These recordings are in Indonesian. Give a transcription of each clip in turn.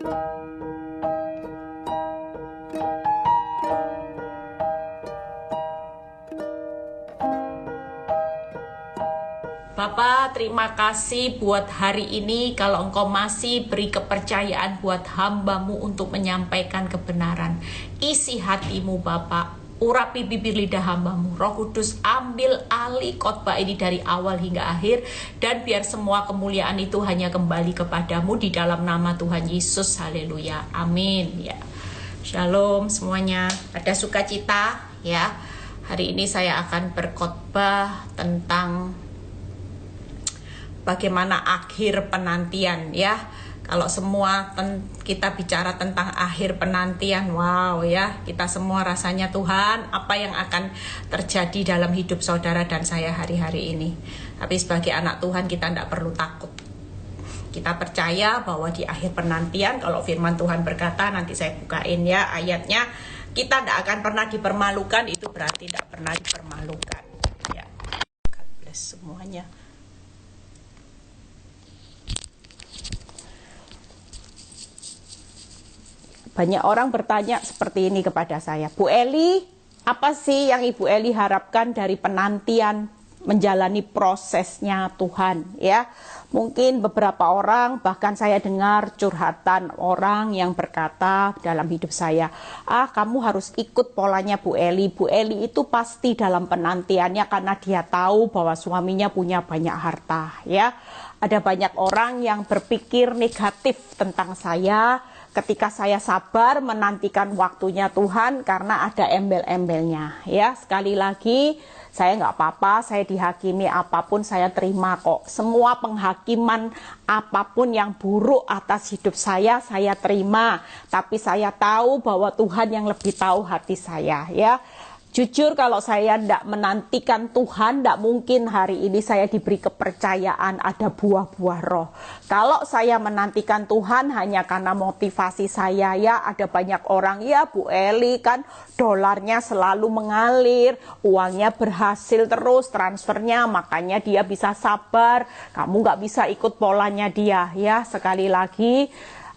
Bapak, terima kasih buat hari ini. Kalau Engkau masih beri kepercayaan buat hamba-Mu untuk menyampaikan kebenaran, isi hati-Mu Bapak, urapi bibir lidah hamba-Mu. Roh Kudus, ambil alih khotbah ini dari awal hingga akhir, dan biar semua kemuliaan itu hanya kembali kepadamu di dalam nama Tuhan Yesus. Haleluya, amin. Ya, shalom semuanya. Ada sukacita ya. Hari ini saya akan berkhotbah tentang bagaimana akhir penantian ya. Kalau semua kita bicara tentang akhir penantian, wow ya, kita semua rasanya Tuhan, apa yang akan terjadi dalam hidup saudara dan saya hari-hari ini. Tapi sebagai anak Tuhan kita tidak perlu takut. Kita percaya bahwa di akhir penantian, kalau firman Tuhan berkata, nanti saya bukain ya ayatnya, kita tidak akan pernah dipermalukan, itu berarti tidak pernah dipermalukan ya. God bless semuanya. Banyak orang bertanya seperti ini kepada saya, Bu Eli, apa sih yang Ibu Eli harapkan dari penantian menjalani prosesnya Tuhan? Ya, mungkin beberapa orang, bahkan saya dengar curhatan orang yang berkata dalam hidup saya, kamu harus ikut polanya Bu Eli. Bu Eli itu pasti dalam penantiannya karena dia tahu bahwa suaminya punya banyak harta. Ya, ada banyak orang yang berpikir negatif tentang saya ketika saya sabar menantikan waktunya Tuhan karena ada embel-embelnya ya. Sekali lagi, saya nggak apa-apa, saya dihakimi apapun saya terima kok. Semua penghakiman apapun yang buruk atas hidup saya terima. Tapi saya tahu bahwa Tuhan yang lebih tahu hati saya ya. Jujur kalau saya tidak menantikan Tuhan, tidak mungkin hari ini saya diberi kepercayaan ada buah-buah roh. Kalau saya menantikan Tuhan hanya karena motivasi saya ya, ada banyak orang, ya Bu Eli kan dolarnya selalu mengalir, uangnya berhasil terus transfernya, makanya dia bisa sabar, kamu nggak bisa ikut polanya dia ya. Sekali lagi,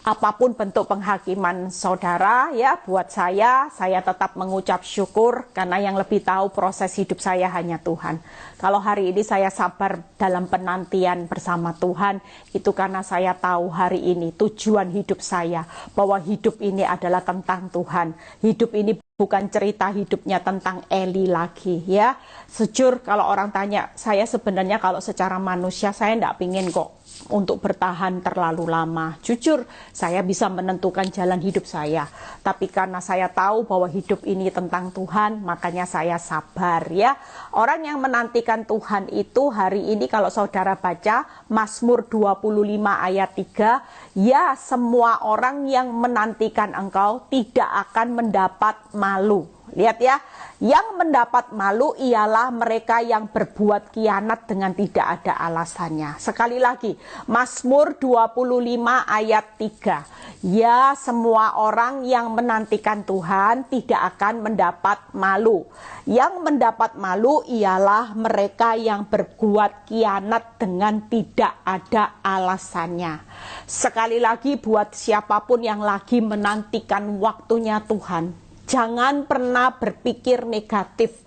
apapun bentuk penghakiman saudara ya, buat saya tetap mengucap syukur karena yang lebih tahu proses hidup saya hanya Tuhan. Kalau hari ini saya sabar dalam penantian bersama Tuhan, itu karena saya tahu hari ini tujuan hidup saya, bahwa hidup ini adalah tentang Tuhan. Hidup ini bukan cerita hidupnya tentang Eli lagi ya. Sejujur kalau orang tanya, saya sebenarnya kalau secara manusia saya tidak ingin kok untuk bertahan terlalu lama. Jujur, saya bisa menentukan jalan hidup saya. Tapi karena saya tahu bahwa hidup ini tentang Tuhan, makanya saya sabar ya. Orang yang menantikan Tuhan itu hari ini kalau saudara baca Mazmur 25 ayat 3, ya semua orang yang menantikan engkau tidak akan mendapat malu. Lihat ya, yang mendapat malu ialah mereka yang berbuat khianat dengan tidak ada alasannya. Sekali lagi, Mazmur 25 ayat 3. Ya, semua orang yang menantikan Tuhan tidak akan mendapat malu. Yang mendapat malu ialah mereka yang berbuat khianat dengan tidak ada alasannya. Sekali lagi, buat siapapun yang lagi menantikan waktunya Tuhan, jangan pernah berpikir negatif.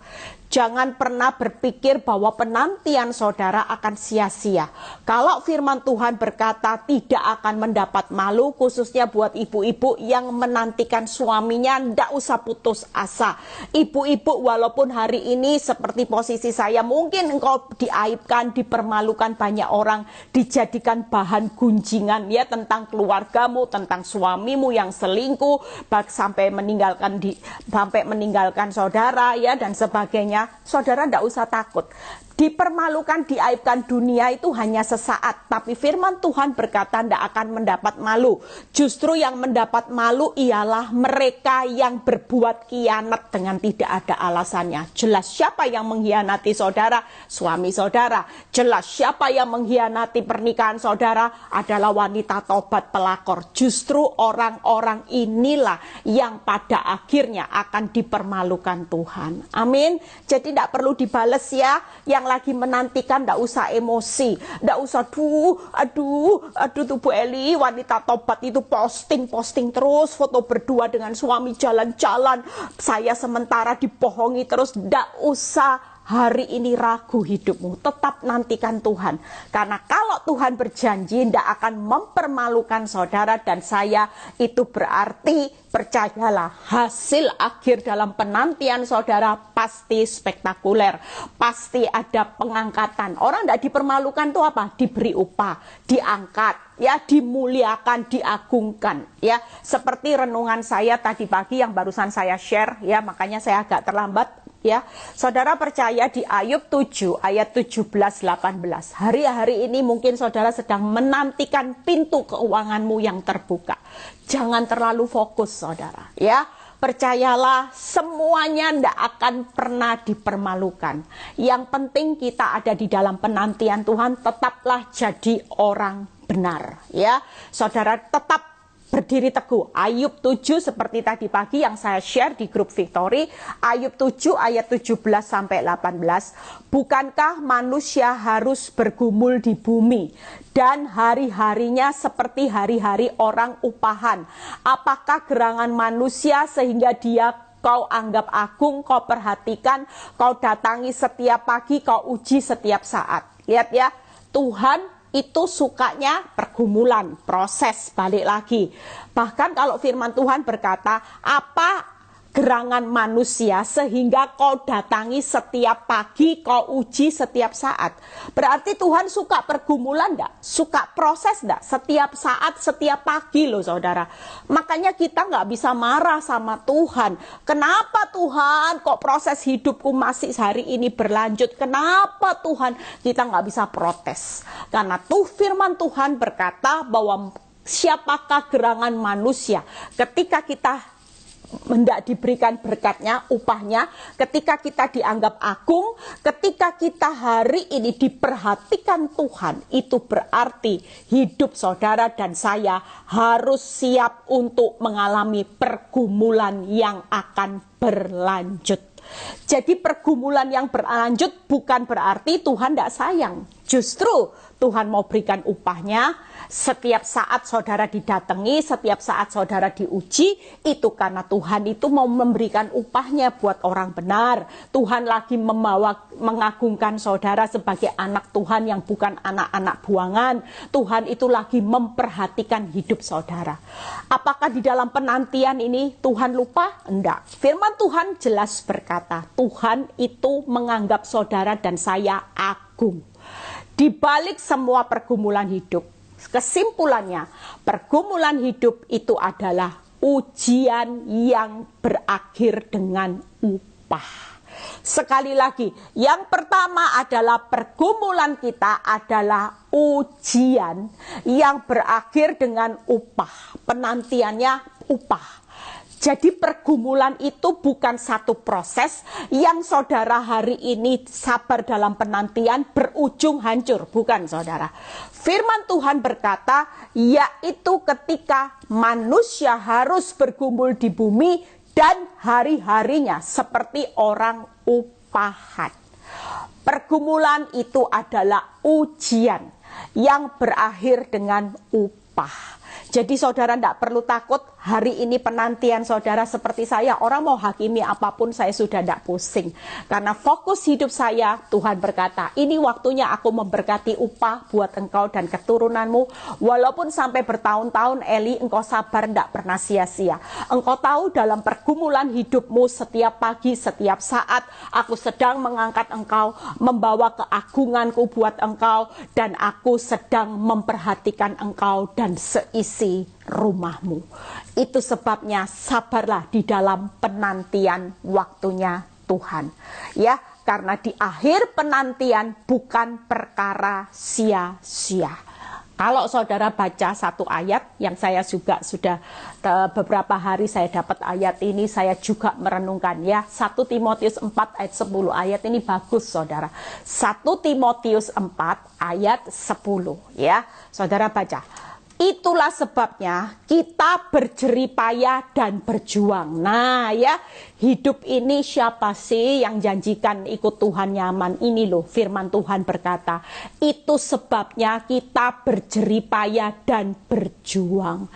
Jangan pernah berpikir bahwa penantian saudara akan sia-sia. Kalau firman Tuhan berkata tidak akan mendapat malu, khususnya buat ibu-ibu yang menantikan suaminya, tidak usah putus asa. Ibu-ibu walaupun hari ini seperti posisi saya, mungkin engkau diaibkan, dipermalukan banyak orang, dijadikan bahan gunjingan ya tentang keluargamu, tentang suamimu yang selingkuh, sampai meninggalkan saudara ya dan sebagainya. Saudara tidak usah takut. Dipermalukan, diaibkan dunia itu hanya sesaat. Tapi firman Tuhan berkata tidak akan mendapat malu. Justru yang mendapat malu ialah mereka yang berbuat khianat dengan tidak ada alasannya. Jelas siapa yang mengkhianati saudara? Suami saudara. Jelas siapa yang mengkhianati pernikahan saudara? Adalah wanita tobat pelakor. Justru orang-orang inilah yang pada akhirnya akan dipermalukan Tuhan. Amin. Jadi tidak perlu dibales ya. Yang lagi menantikan, ndak usah emosi, ndak usah aduh tuh Bu Eli, wanita tobat itu posting terus foto berdua dengan suami jalan-jalan, saya sementara dibohongi terus. Ndak usah hari ini ragu hidupmu, tetap nantikan Tuhan. Karena kalau Tuhan berjanji tidak akan mempermalukan saudara dan saya, itu berarti percayalah hasil akhir dalam penantian saudara pasti spektakuler. Pasti ada pengangkatan. Orang tidak dipermalukan itu apa? Diberi upah, diangkat, ya, dimuliakan, diagungkan, ya. Seperti renungan saya tadi pagi yang barusan saya share, ya, makanya saya agak terlambat. Ya, saudara percaya di Ayub 7 ayat 17-18. Hari-hari ini mungkin saudara sedang menantikan pintu keuanganmu yang terbuka. Jangan terlalu fokus saudara, ya. Percayalah semuanya tidak akan pernah dipermalukan. Yang penting kita ada di dalam penantian Tuhan, tetaplah jadi orang benar, ya. Saudara tetap berdiri teguh. Ayub 7 seperti tadi pagi yang saya share di grup Victory. Ayub 7 ayat 17-18. Bukankah manusia harus bergumul di bumi dan hari-harinya seperti hari-hari orang upahan? Apakah gerangan manusia sehingga dia kau anggap agung, kau perhatikan, kau datangi setiap pagi, kau uji setiap saat? Lihat ya, Tuhan itu sukanya pergumulan, proses, balik lagi. Bahkan kalau firman Tuhan berkata, apa gerangan manusia sehingga kau datangi setiap pagi, kau uji setiap saat. Berarti Tuhan suka pergumulan enggak? Suka proses enggak? Setiap saat, setiap pagi loh saudara. Makanya kita nggak bisa marah sama Tuhan. Kenapa Tuhan kok proses hidupku masih hari ini berlanjut? Kenapa Tuhan? Kita nggak bisa protes. Karena tuh firman Tuhan berkata bahwa siapakah gerangan manusia ketika kita hendak diberikan berkatnya, upahnya, ketika kita dianggap agung, ketika kita hari ini diperhatikan Tuhan, itu berarti hidup saudara dan saya harus siap untuk mengalami pergumulan yang akan berlanjut. Jadi pergumulan yang berlanjut bukan berarti Tuhan tidak sayang. Justru Tuhan mau berikan upahnya. Setiap saat saudara didatangi, setiap saat saudara diuji, itu karena Tuhan itu mau memberikan upahnya buat orang benar. Tuhan lagi mengagungkan saudara sebagai anak Tuhan yang bukan anak-anak buangan. Tuhan itu lagi memperhatikan hidup saudara. Apakah di dalam penantian ini Tuhan lupa? Enggak. Firman Tuhan jelas berkata, Tuhan itu menganggap saudara dan saya agung. Di balik semua pergumulan hidup, kesimpulannya, pergumulan hidup itu adalah ujian yang berakhir dengan upah. Sekali lagi, yang pertama adalah pergumulan kita adalah ujian yang berakhir dengan upah. Penantiannya upah. Jadi pergumulan itu bukan satu proses yang saudara hari ini sabar dalam penantian berujung hancur. Bukan saudara. Firman Tuhan berkata, yaitu ketika manusia harus bergumul di bumi dan hari-harinya seperti orang upahan. Pergumulan itu adalah ujian yang berakhir dengan upah. Jadi saudara tidak perlu takut, hari ini penantian saudara seperti saya, orang mau hakimi apapun saya sudah tidak pusing. Karena fokus hidup saya, Tuhan berkata, ini waktunya aku memberkati upah buat engkau dan keturunanmu. Walaupun sampai bertahun-tahun Eli, engkau sabar tidak pernah sia-sia. Engkau tahu dalam pergumulan hidupmu setiap pagi, setiap saat, aku sedang mengangkat engkau, membawa keagunganku buat engkau, dan aku sedang memperhatikan engkau dan seisi rumahmu. Itu sebabnya sabarlah di dalam penantian waktunya Tuhan. Ya, karena di akhir penantian bukan perkara sia-sia. Kalau saudara baca satu ayat yang saya juga sudah beberapa hari saya dapat ayat ini, saya juga merenungkan ya. 1 Timotius 4 ayat 10, ayat ini bagus saudara. 1 Timotius 4 ayat 10 ya. Saudara baca. Itulah sebabnya kita berjeripayah dan berjuang. Nah ya, hidup ini siapa sih yang janjikan ikut Tuhan nyaman? Ini loh firman Tuhan berkata, itu sebabnya kita berjeripayah dan berjuang.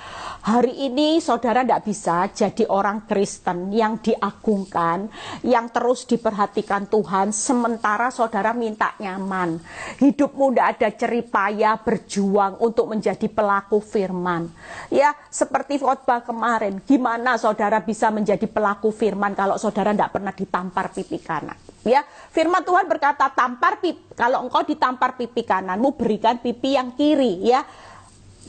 Hari ini saudara tidak bisa jadi orang Kristen yang diagungkan, yang terus diperhatikan Tuhan, sementara saudara minta nyaman. Hidupmu tidak ada jeripayah berjuang untuk menjadi pelaku firman. Ya, seperti khotbah kemarin, gimana saudara bisa menjadi pelaku firman kalau saudara tidak pernah ditampar pipi kanan? Ya, firman Tuhan berkata, kalau engkau ditampar pipi kananmu, berikan pipi yang kiri, ya.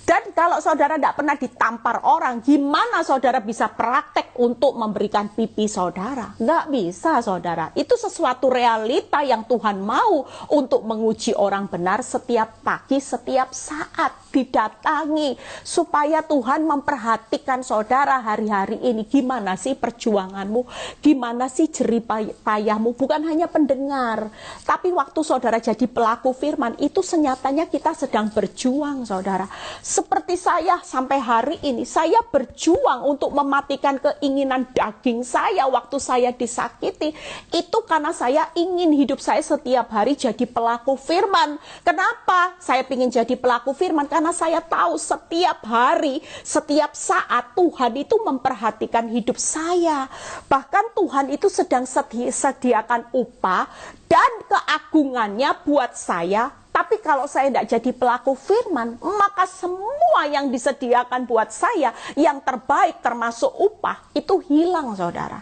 Dan kalau saudara tidak pernah ditampar orang, gimana saudara bisa praktek untuk memberikan pipi saudara? Nggak bisa saudara. Itu sesuatu realita yang Tuhan mau untuk menguji orang benar setiap pagi, setiap saat didatangi. Supaya Tuhan memperhatikan saudara hari-hari ini. Gimana sih perjuanganmu? Gimana sih jeripayahmu? Bukan hanya pendengar. Tapi waktu saudara jadi pelaku firman, itu senyatanya kita sedang berjuang saudara. Seperti saya sampai hari ini, saya berjuang untuk mematikan keinginan daging saya waktu saya disakiti. Itu karena saya ingin hidup saya setiap hari jadi pelaku firman. Kenapa saya ingin jadi pelaku firman? Karena saya tahu setiap hari, setiap saat Tuhan itu memperhatikan hidup saya. Bahkan Tuhan itu sedang sediakan upah dan keagungannya buat saya. Tapi kalau saya tidak jadi pelaku firman, maka semua yang disediakan buat saya, yang terbaik termasuk upah, itu hilang saudara.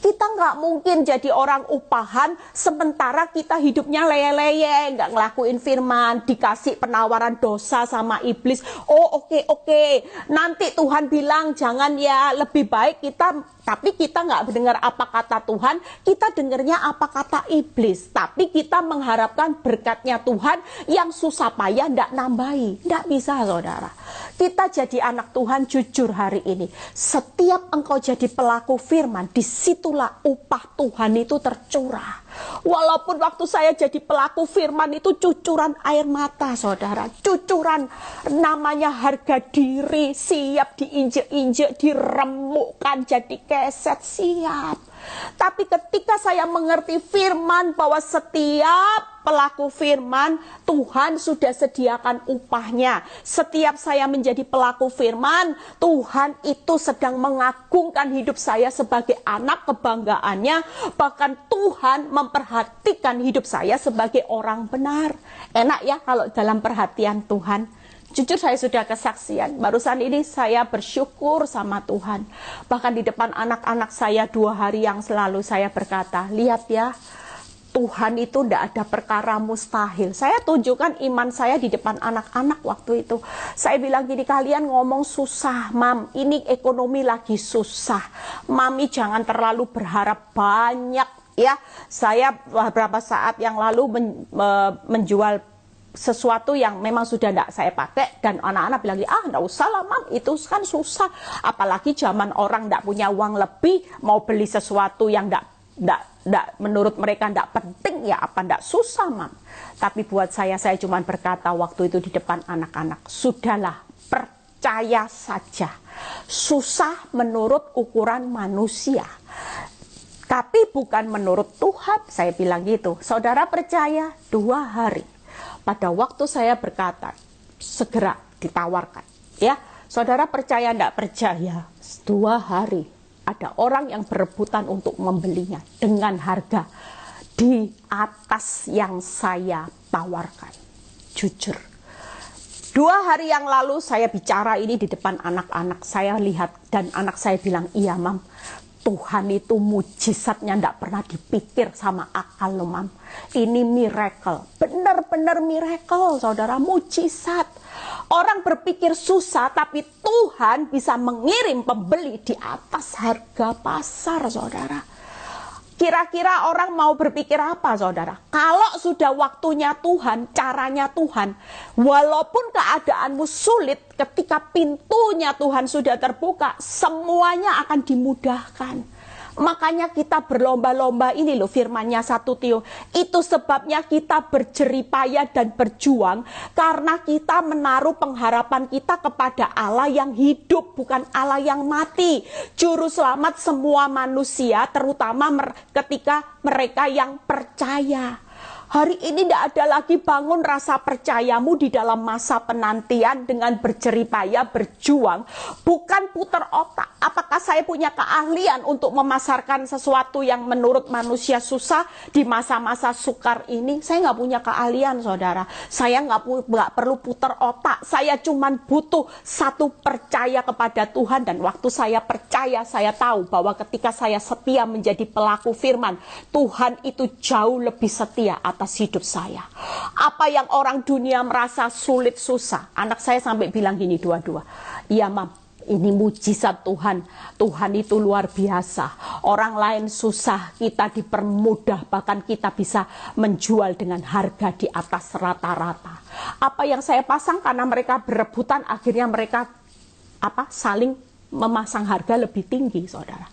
Kita nggak mungkin jadi orang upahan, sementara kita hidupnya leye-leye, nggak ngelakuin firman, dikasih penawaran dosa sama iblis. Oh oke, nanti Tuhan bilang jangan ya, lebih baik kita... Tapi kita nggak mendengar apa kata Tuhan, kita dengarnya apa kata iblis. Tapi kita mengharapkan berkatnya Tuhan yang susah payah tidak nambahi. Tidak bisa saudara. Kita jadi anak Tuhan jujur hari ini. Setiap engkau jadi pelaku firman, disitulah upah Tuhan itu tercurah. Walaupun waktu saya jadi pelaku firman itu cucuran air mata saudara. Cucuran namanya harga diri, siap diinjek-injek, diremukkan jadi keset, siap. Tapi ketika saya mengerti firman bahwa setiap pelaku firman Tuhan sudah sediakan upahnya. Setiap saya menjadi pelaku firman, Tuhan itu sedang mengagungkan hidup saya sebagai anak kebanggaannya. Bahkan Tuhan memperhatikan hidup saya sebagai orang benar. Enak ya kalau dalam perhatian Tuhan. Jujur saya sudah kesaksian, barusan ini saya bersyukur sama Tuhan. Bahkan di depan anak-anak saya 2 hari yang selalu saya berkata, lihat ya, Tuhan itu tidak ada perkara mustahil. Saya tunjukkan iman saya di depan anak-anak waktu itu. Saya bilang gini, kalian ngomong susah, Mam, ini ekonomi lagi susah. Mami jangan terlalu berharap banyak ya. Saya beberapa saat yang lalu menjual sesuatu yang memang sudah tidak saya pakai, dan anak-anak bilang, tidak usah lah Mam, itu kan susah. Apalagi zaman orang tidak punya uang lebih, mau beli sesuatu yang menurut mereka tidak penting, ya apa tidak susah Mam. Tapi buat saya cuma berkata waktu itu di depan anak-anak, sudahlah, percaya saja. Susah menurut ukuran manusia, tapi bukan menurut Tuhan. Saya bilang gitu. Saudara percaya 2 hari. Pada waktu saya berkata, segera ditawarkan. Ya, saudara percaya tidak percaya, 2 hari ada orang yang berebutan untuk membelinya dengan harga di atas yang saya tawarkan. Jujur. 2 hari yang lalu saya bicara ini di depan anak-anak. Saya lihat dan anak saya bilang, iya Mam, Tuhan itu mujizatnya tidak pernah dipikir sama akal loh Mam. Ini miracle, benar-benar miracle saudara, mujizat. Orang berpikir susah, tapi Tuhan bisa mengirim pembeli di atas harga pasar saudara. Kira-kira orang mau berpikir apa saudara? Kalau sudah waktunya Tuhan, caranya Tuhan, walaupun keadaanmu sulit, ketika pintunya Tuhan sudah terbuka, semuanya akan dimudahkan. Makanya kita berlomba-lomba ini loh firmannya 1 Tio. Itu sebabnya kita berjeripaya dan berjuang karena kita menaruh pengharapan kita kepada Allah yang hidup, bukan Allah yang mati. Juru selamat semua manusia, terutama ketika mereka yang percaya. Hari ini tidak ada lagi bangun rasa percayamu di dalam masa penantian dengan berjeripaya, berjuang. Bukan putar otak. Apakah saya punya keahlian untuk memasarkan sesuatu yang menurut manusia susah di masa-masa sukar ini? Saya nggak punya keahlian, saudara. Saya nggak perlu putar otak. Saya cuman butuh satu, percaya kepada Tuhan. Dan waktu saya percaya, saya tahu bahwa ketika saya setia menjadi pelaku firman, Tuhan itu jauh lebih setia atas hidup saya. Apa yang orang dunia merasa sulit, susah. Anak saya sampai bilang gini dua-dua. Iya, Mam, ini mujizat Tuhan. Tuhan itu luar biasa. Orang lain susah, kita dipermudah. Bahkan kita bisa menjual dengan harga di atas rata-rata. Apa yang saya pasang karena mereka berebutan, akhirnya mereka saling memasang harga lebih tinggi, saudara.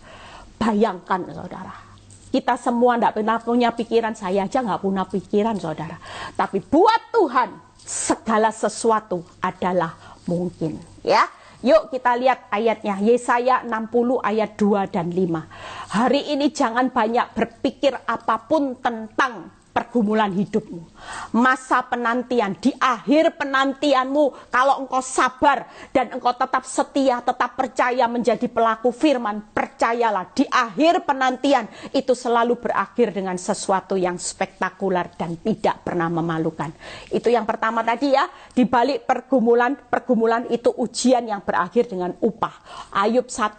Bayangkan, saudara. Kita semua tidak pernah punya pikiran, saya aja nggak punya pikiran, saudara. Tapi buat Tuhan, segala sesuatu adalah mungkin. Ya, yuk kita lihat ayatnya. Yesaya 60 ayat 2 dan 5. Hari ini jangan banyak berpikir apapun tentang pergumulan hidupmu. Masa penantian, di akhir penantianmu, kalau engkau sabar dan engkau tetap setia, tetap percaya menjadi pelaku firman, percayalah, di akhir penantian itu selalu berakhir dengan sesuatu yang spektakuler dan tidak pernah memalukan. Itu yang pertama tadi ya, di balik pergumulan itu ujian yang berakhir dengan upah. Ayub 1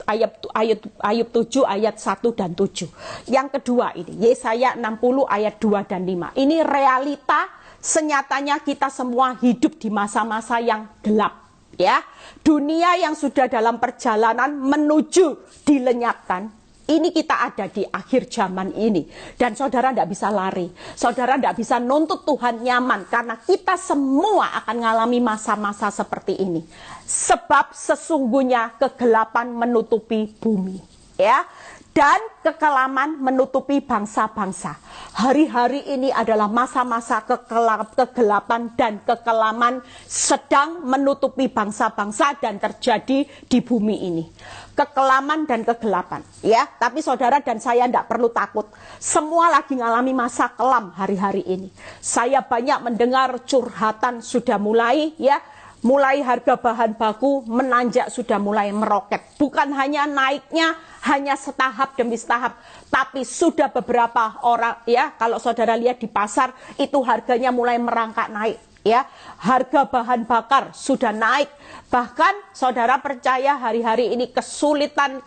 Ayub 7 ayat 1 dan 7. Yang kedua ini Yesaya 60 ayat 2 dan 5. Ini realita senyatanya kita semua hidup di masa-masa yang gelap, ya. Dunia yang sudah dalam perjalanan menuju dilenyapkan. Ini kita ada di akhir zaman ini. Dan saudara tidak bisa lari. Saudara tidak bisa nuntut Tuhan nyaman. Karena kita semua akan mengalami masa-masa seperti ini. Sebab sesungguhnya kegelapan menutupi bumi. Ya. Dan kekelaman menutupi bangsa-bangsa. Hari-hari ini adalah masa-masa kegelapan dan kekelaman sedang menutupi bangsa-bangsa dan terjadi di bumi ini. Kekelaman dan kegelapan, ya. Tapi saudara dan saya tidak perlu takut. Semua lagi mengalami masa kelam hari-hari ini. Saya banyak mendengar curhatan sudah mulai, ya. Mulai harga bahan baku menanjak, sudah mulai meroket. Bukan hanya naiknya hanya setahap demi setahap, tapi sudah beberapa orang, ya, kalau saudara lihat di pasar itu harganya mulai merangkak naik, ya. Harga bahan bakar sudah naik. Bahkan saudara percaya hari-hari ini kesulitan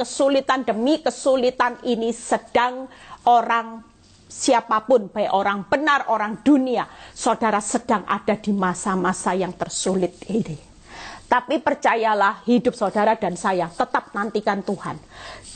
demi kesulitan ini sedang orang siapapun, baik orang benar, orang dunia, saudara sedang ada di masa-masa yang tersulit ini. Tapi percayalah, hidup saudara dan saya tetap nantikan Tuhan.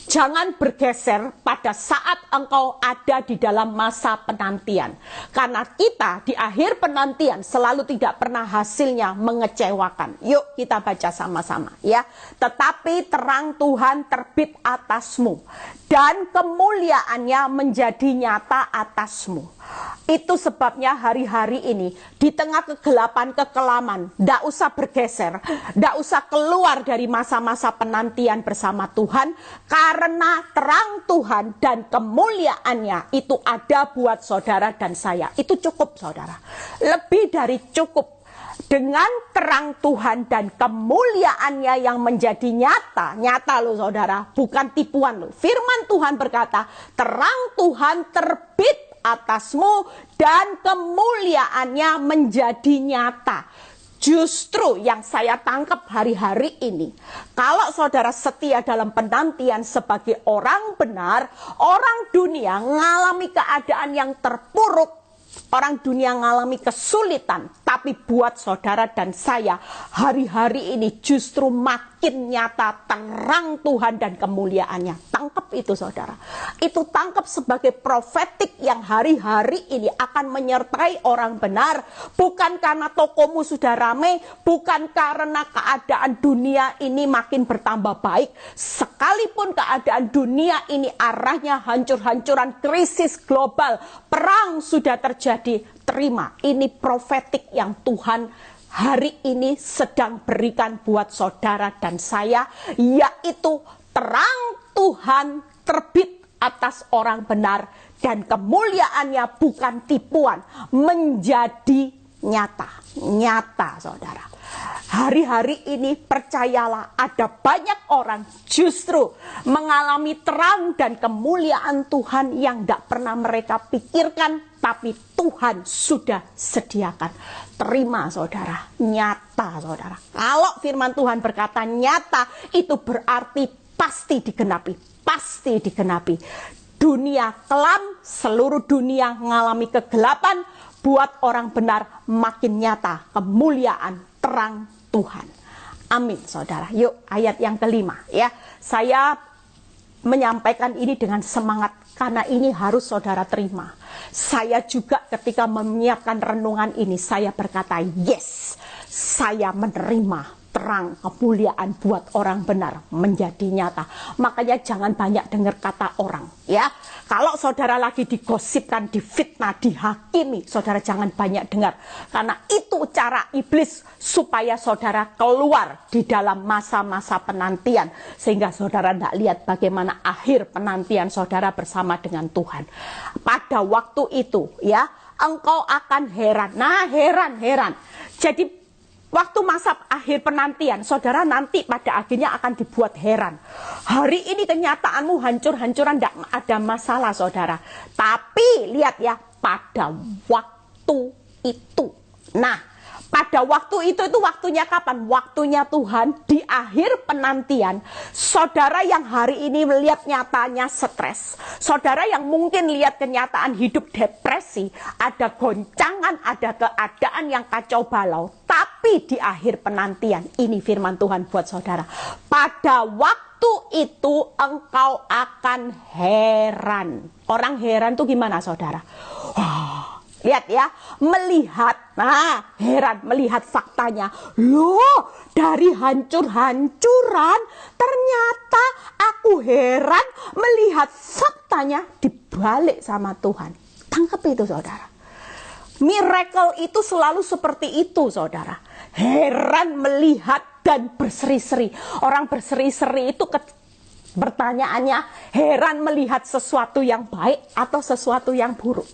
Jangan bergeser pada saat engkau ada di dalam masa penantian. Karena kita di akhir penantian selalu tidak pernah hasilnya mengecewakan. Yuk kita baca sama-sama ya. Tetapi terang Tuhan terbit atasmu dan kemuliaannya menjadi nyata atasmu. Itu sebabnya hari-hari ini di tengah kegelapan kekelaman, tidak usah bergeser, tidak usah keluar dari masa-masa penantian bersama Tuhan, karena terang Tuhan dan kemuliaannya itu ada buat saudara dan saya. Itu cukup saudara, lebih dari cukup. Dengan terang Tuhan dan kemuliaannya yang menjadi nyata loh saudara, bukan tipuan loh. Firman Tuhan berkata, terang Tuhan terbit atasmu dan kemuliaannya menjadi nyata. Justru yang saya tangkap hari-hari ini, kalau saudara setia dalam penantian sebagai orang benar, orang dunia mengalami keadaan yang terpuruk, orang dunia mengalami kesulitan, tapi buat saudara dan saya hari-hari ini justru makin makin nyata terang Tuhan dan kemuliaannya. Tangkap itu saudara. Itu tangkap sebagai profetik yang hari-hari ini akan menyertai orang benar. Bukan karena tokomu sudah ramai, bukan karena keadaan dunia ini makin bertambah baik. Sekalipun keadaan dunia ini arahnya hancur-hancuran, krisis global, perang sudah terjadi, terima. Ini profetik yang Tuhan hari ini sedang berikan buat saudara dan saya, yaitu terang Tuhan terbit atas orang benar dan kemuliaannya bukan tipuan, menjadi nyata saudara. Hari-hari ini percayalah, ada banyak orang justru mengalami terang dan kemuliaan Tuhan yang tidak pernah mereka pikirkan, tapi Tuhan sudah sediakan. Terima saudara, nyata saudara. Kalau firman Tuhan berkata nyata, itu berarti pasti digenapi, pasti digenapi. Dunia kelam, seluruh dunia mengalami kegelapan, buat orang benar makin nyata kemuliaan terang Tuhan. Amin saudara. Yuk ayat yang kelima ya. Saya menyampaikan ini dengan semangat karena ini harus saudara terima. Saya juga ketika menyiapkan renungan ini, saya berkata yes, saya menerima terang kemuliaan buat orang benar menjadi nyata. Makanya jangan banyak dengar kata orang ya. Kalau saudara lagi digosipkan, difitnah, dihakimi, saudara jangan banyak dengar. Karena itu cara iblis supaya saudara keluar di dalam masa-masa penantian. Sehingga saudara tidak lihat bagaimana akhir penantian saudara bersama dengan Tuhan. Pada waktu itu ya, engkau akan heran. Nah heran. Jadi waktu masa akhir penantian, saudara nanti pada akhirnya akan dibuat heran. Hari ini kenyataanmu hancur-hancuran, tidak ada masalah saudara. Tapi lihat ya, pada waktu itu. Nah, pada waktu itu waktunya kapan? Waktunya Tuhan di akhir penantian. Saudara yang hari ini melihat nyatanya stres. Saudara yang mungkin lihat kenyataan hidup depresi. Ada goncangan, ada keadaan yang kacau balau. Tapi di akhir penantian, ini firman Tuhan buat saudara. Pada waktu itu engkau akan heran. Orang heran tuh gimana saudara? Lihat ya, melihat, nah heran melihat faktanya. Loh, dari hancur-hancuran ternyata aku heran melihat faktanya dibalik sama Tuhan. Tangkap itu saudara. Miracle itu selalu seperti itu saudara. Heran melihat dan berseri-seri. Orang berseri-seri itu pertanyaannya heran melihat sesuatu yang baik atau sesuatu yang buruk.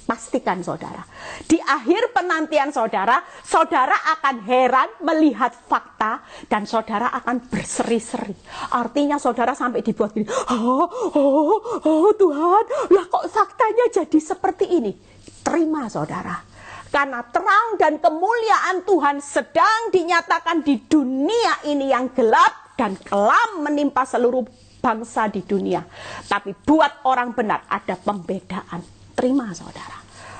Pastikan saudara, di akhir penantian saudara, saudara akan heran melihat fakta dan saudara akan berseri-seri. Artinya saudara sampai dibuat gini, oh Tuhan, lah kok faktanya jadi seperti ini? Terima saudara, karena terang dan kemuliaan Tuhan sedang dinyatakan di dunia ini yang gelap dan kelam menimpa seluruh bangsa di dunia. Tapi buat orang benar ada pembedaan. Terima saudara.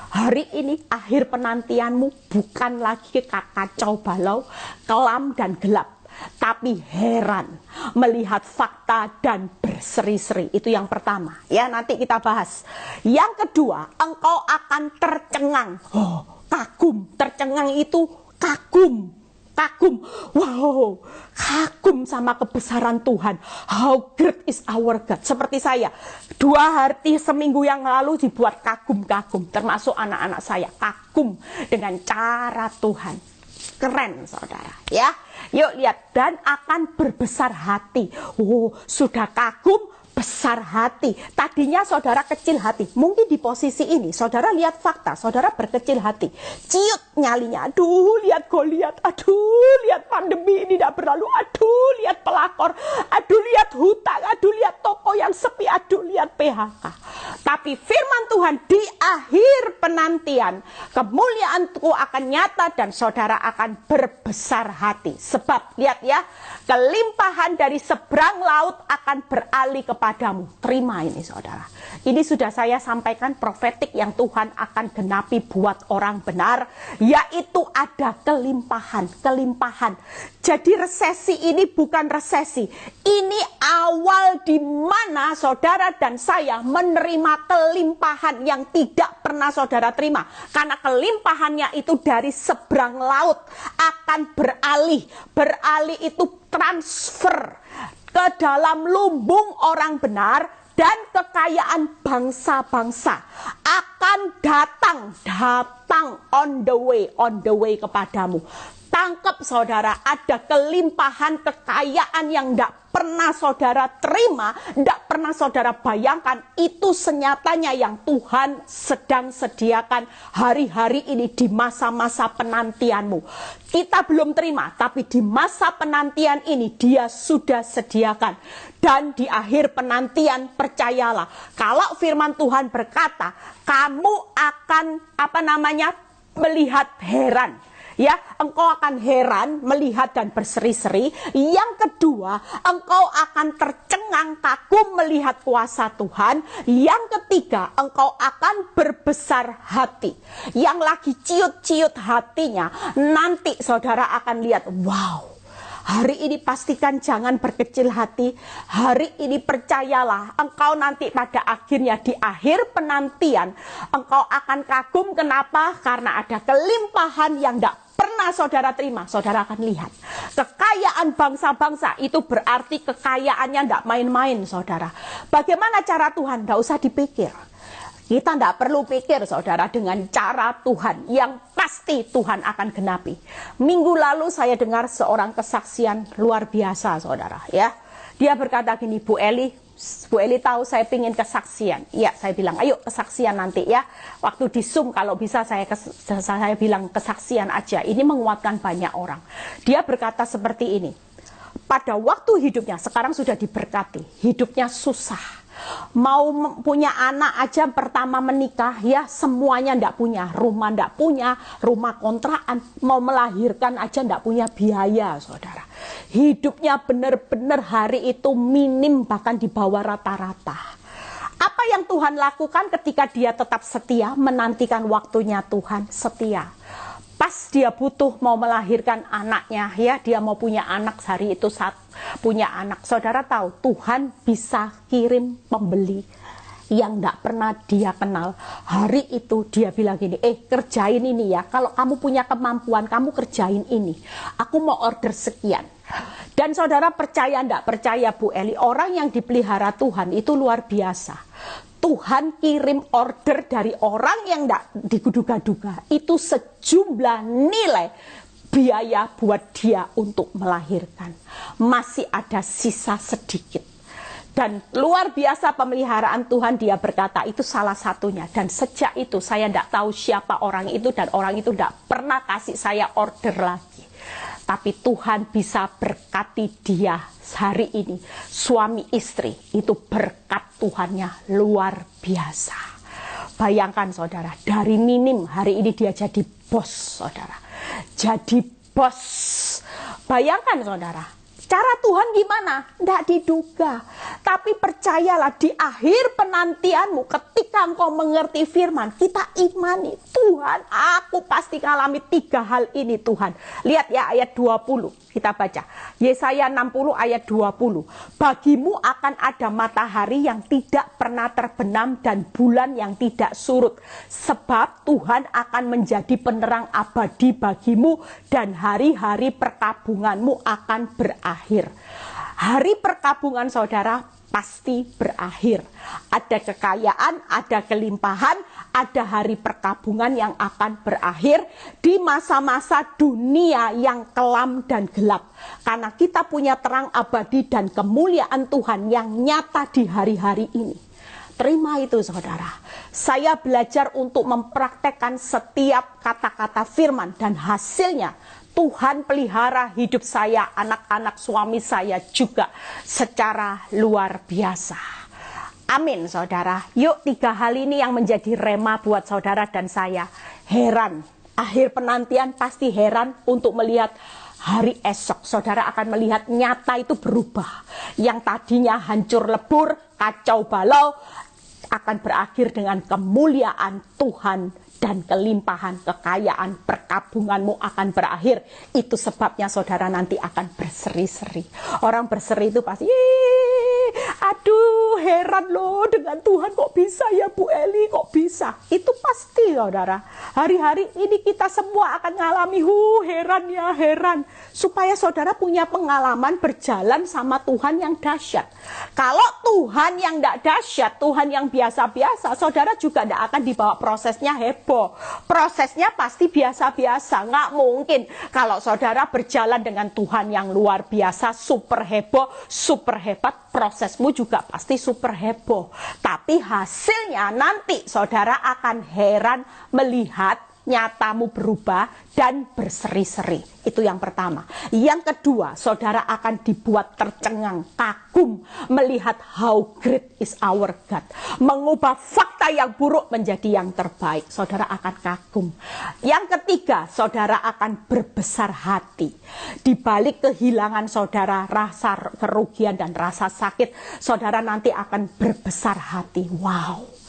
Hari ini akhir penantianmu bukan lagi kacau balau, kelam dan gelap. Tapi heran melihat fakta dan berseri-seri. Itu yang pertama. Ya nanti kita bahas. Yang kedua, engkau akan tercengang. Kagum. Tercengang itu kagum. Wow, kagum sama kebesaran Tuhan. How great is our God. Seperti saya, 2 hari seminggu yang lalu dibuat kagum-kagum. Termasuk anak-anak saya kagum dengan cara Tuhan. Keren saudara ya. Yuk lihat, dan akan berbesar hati. Sudah kagum, besar hati. Tadinya saudara kecil hati. Mungkin di posisi ini saudara lihat fakta, saudara berkecil hati. Ciut nyalinya. Aduh, lihat Goliat. Aduh, lihat pandemi ini tidak berlalu. Aduh, lihat pelakor. Aduh, lihat hutang. Aduh, lihat toko yang sedang sepi, aduh lihat PHK. Tapi firman Tuhan, di akhir penantian kemuliaanku akan nyata dan saudara akan berbesar hati. Sebab lihat ya, kelimpahan dari seberang laut akan beralih kepadamu. Terima ini saudara. Ini sudah saya sampaikan profetik yang Tuhan akan genapi buat orang benar, yaitu ada kelimpahan. Jadi resesi ini bukan resesi. Ini awal di mana saudara dan saya menerima kelimpahan yang tidak pernah saudara terima. Karena kelimpahannya itu dari seberang laut akan beralih. Beralih itu transfer ke dalam lumbung orang benar. Dan kekayaan bangsa-bangsa akan datang on the way kepadamu. Tangkap saudara, ada kelimpahan kekayaan yang tidak pernah saudara terima, tidak pernah saudara bayangkan. Itu senyatanya yang Tuhan sedang sediakan hari-hari ini di masa-masa penantianmu. Kita belum terima, tapi di masa penantian ini Dia sudah sediakan. Dan di akhir penantian, percayalah, kalau firman Tuhan berkata, kamu akan melihat heran. Ya, engkau akan heran, melihat dan berseri-seri. Yang kedua, engkau akan tercengang kagum melihat kuasa Tuhan. Yang ketiga, engkau akan berbesar hati. Yang lagi ciut-ciut hatinya, nanti saudara akan lihat, wow. Hari ini pastikan jangan berkecil hati. Hari ini percayalah, engkau nanti pada akhirnya di akhir penantian, engkau akan kagum. Kenapa? Karena ada kelimpahan yang tidak pernah saudara terima. Saudara akan lihat kekayaan bangsa-bangsa itu berarti kekayaannya tidak main-main saudara. Bagaimana cara Tuhan? Tidak usah dipikir. Kita tidak perlu pikir saudara, dengan cara Tuhan yang pasti Tuhan akan genapi. Minggu lalu saya dengar seorang kesaksian luar biasa saudara ya. Dia berkata gini, Bu Eli tahu saya pingin kesaksian. Iya, saya bilang ayo kesaksian nanti ya. Waktu di Zoom kalau bisa saya bilang kesaksian aja. Ini menguatkan banyak orang. Dia berkata seperti ini. Pada waktu hidupnya, sekarang sudah diberkati, hidupnya susah. Mau punya anak aja pertama menikah ya semuanya ndak punya, rumah ndak punya, rumah kontrakan, mau melahirkan aja ndak punya biaya saudara. Hidupnya benar-benar hari itu minim bahkan di bawah rata-rata. Apa yang Tuhan lakukan ketika dia tetap setia menantikan waktunya Tuhan? Setia. Pas dia butuh mau melahirkan anaknya ya, dia mau punya anak hari itu saat punya anak. Saudara tahu Tuhan bisa kirim pembeli yang tidak pernah dia kenal. Hari itu dia bilang gini, kerjain ini ya. Kalau kamu punya kemampuan, kamu kerjain ini. Aku mau order sekian. Dan saudara percaya tidak percaya Bu Eli, orang yang dipelihara Tuhan itu luar biasa. Tuhan kirim order dari orang yang tidak diduga-duga. Itu sejumlah nilai biaya buat dia untuk melahirkan. Masih ada sisa sedikit. Dan luar biasa pemeliharaan Tuhan, dia berkata itu salah satunya. Dan sejak itu saya tidak tahu siapa orang itu dan orang itu tidak pernah kasih saya order lagi. Tapi Tuhan bisa berkati dia hari ini. Suami istri itu berkat Tuhannya luar biasa. Bayangkan saudara, dari minim hari ini dia jadi bos saudara. Jadi bos. Bayangkan saudara. Cara Tuhan gimana? Tidak diduga. Tapi percayalah di akhir penantianmu ketika engkau mengerti firman, kita imani Tuhan, aku pasti mengalami 3 hal ini Tuhan. Lihat ya ayat 20. Kita baca. Yesaya 60 ayat 20. Bagimu akan ada matahari yang tidak pernah terbenam dan bulan yang tidak surut. Sebab Tuhan akan menjadi penerang abadi bagimu dan hari-hari perkabunganmu akan berakhir. Hari perkabungan saudara pasti berakhir. Ada kekayaan, ada kelimpahan, ada hari perkabungan yang akan berakhir di masa-masa dunia yang kelam dan gelap. Karena kita punya terang abadi dan kemuliaan Tuhan yang nyata di hari-hari ini. Terima itu saudara. Saya belajar untuk mempraktekkan setiap kata-kata firman dan hasilnya Tuhan pelihara hidup saya, anak-anak suami saya juga secara luar biasa. Amin, saudara. Yuk, 3 hal ini yang menjadi rema buat saudara dan saya. Heran, akhir penantian pasti heran untuk melihat hari esok. Saudara akan melihat nyata itu berubah. Yang tadinya hancur lebur, kacau balau, akan berakhir dengan kemuliaan Tuhan dan kelimpahan kekayaan perkabunganmu akan berakhir. Itu sebabnya saudara nanti akan berseri-seri. Orang berseri itu pasti, aduh heran loh dengan Tuhan, kok bisa ya Bu Eli, kok bisa. Itu pasti saudara. Hari-hari ini kita semua akan mengalami heran ya heran. Supaya saudara punya pengalaman berjalan sama Tuhan yang dahsyat. Kalau Tuhan yang tidak dahsyat, Tuhan yang biasa-biasa, saudara juga tidak akan dibawa prosesnya heboh. Prosesnya pasti biasa-biasa. Nggak mungkin kalau saudara berjalan dengan Tuhan yang luar biasa, super heboh, super hebat, prosesmu juga pasti super heboh. Tapi hasilnya nanti saudara akan heran melihat nyatamu berubah dan berseri-seri. Itu yang pertama. Yang kedua, saudara akan dibuat tercengang, kagum melihat how great is our God. Mengubah fakta yang buruk menjadi yang terbaik. Saudara akan kagum. Yang ketiga, saudara akan berbesar hati. Di balik kehilangan saudara, rasa kerugian dan rasa sakit, saudara nanti akan berbesar hati. Wow.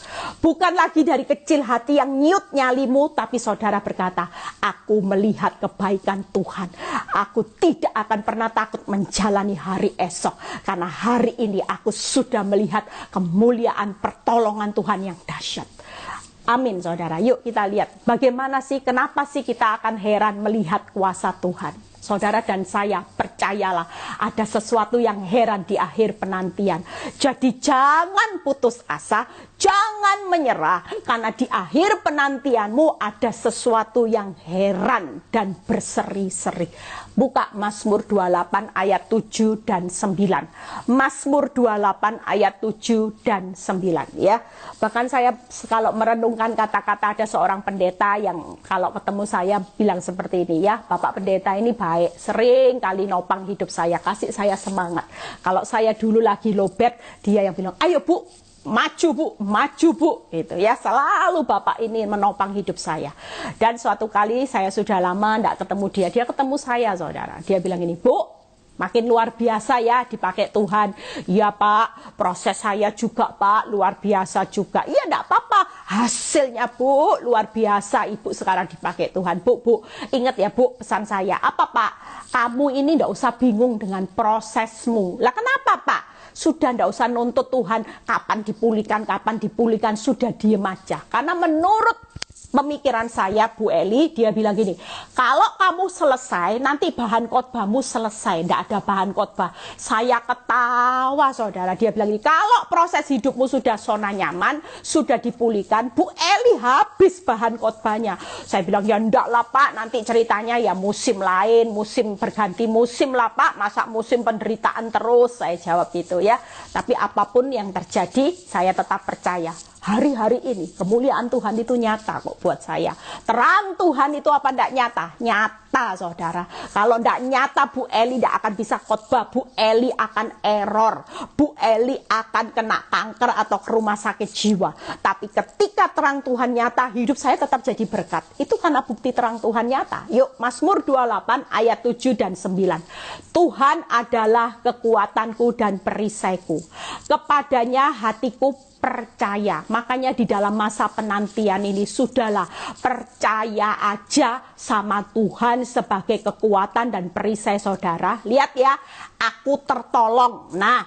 Bukan lagi dari kecil hati yang nyiut nyalimu, tapi saudara berkata, aku melihat kebaikan Tuhan. Aku tidak akan pernah takut menjalani hari esok. Karena hari ini aku sudah melihat kemuliaan pertolongan Tuhan yang dahsyat. Amin saudara. Yuk kita lihat bagaimana sih, kenapa sih kita akan heran melihat kuasa Tuhan. Saudara dan saya, percayalah ada sesuatu yang heran di akhir penantian. Jadi jangan putus asa, jangan menyerah. Karena di akhir penantianmu ada sesuatu yang heran dan berseri-seri. Buka Mazmur 28 ayat 7 dan 9. Mazmur 28 ayat 7 dan 9 ya. Bahkan saya kalau merenungkan kata-kata ada seorang pendeta yang kalau ketemu saya bilang seperti ini ya, Bapak pendeta ini baik, sering kali nopang hidup saya, kasih saya semangat. Kalau saya dulu lagi lowbat, dia yang bilang, ayo Bu, maju bu, gitu ya. Selalu Bapak ini menopang hidup saya. Dan suatu kali saya sudah lama tidak ketemu dia ketemu saya saudara. Dia bilang ini, Bu, makin luar biasa ya dipakai Tuhan. Ya Pak, proses saya juga Pak, luar biasa juga. Iya tidak apa-apa, hasilnya Bu, luar biasa. Ibu sekarang dipakai Tuhan. Bu, ingat ya Bu, pesan saya. Apa Pak? Kamu ini tidak usah bingung dengan prosesmu. Lah kenapa Pak? Sudah tidak usah nuntut Tuhan kapan dipulihkan, sudah diem aja. Karena menurut pemikiran saya, Bu Eli, dia bilang gini, kalau kamu selesai, nanti bahan khotbahmu selesai, tidak ada bahan khotbah. Saya ketawa saudara, dia bilang gini, kalau proses hidupmu sudah zona nyaman, sudah dipulihkan, Bu Eli habis bahan khotbahnya. Saya bilang, ya enggak lah Pak, nanti ceritanya ya musim lain, musim berganti musim lah Pak, masa musim penderitaan terus, saya jawab gitu ya. Tapi apapun yang terjadi, saya tetap percaya. Hari-hari ini kemuliaan Tuhan itu nyata kok buat saya. Terang Tuhan itu apa enggak nyata? Nyata saudara. Kalau enggak nyata Bu Eli enggak akan bisa khotbah. Bu Eli akan error. Bu Eli akan kena kanker atau ke rumah sakit jiwa. Tapi ketika terang Tuhan nyata, hidup saya tetap jadi berkat. Itu karena bukti terang Tuhan nyata. Yuk Mazmur 28 ayat 7 dan 9. Tuhan adalah kekuatanku dan perisaiku. Kepadanya hatiku percaya. Makanya di dalam masa penantian ini sudahlah percaya aja sama Tuhan sebagai kekuatan dan perisai saudara. Lihat ya, aku tertolong. Nah,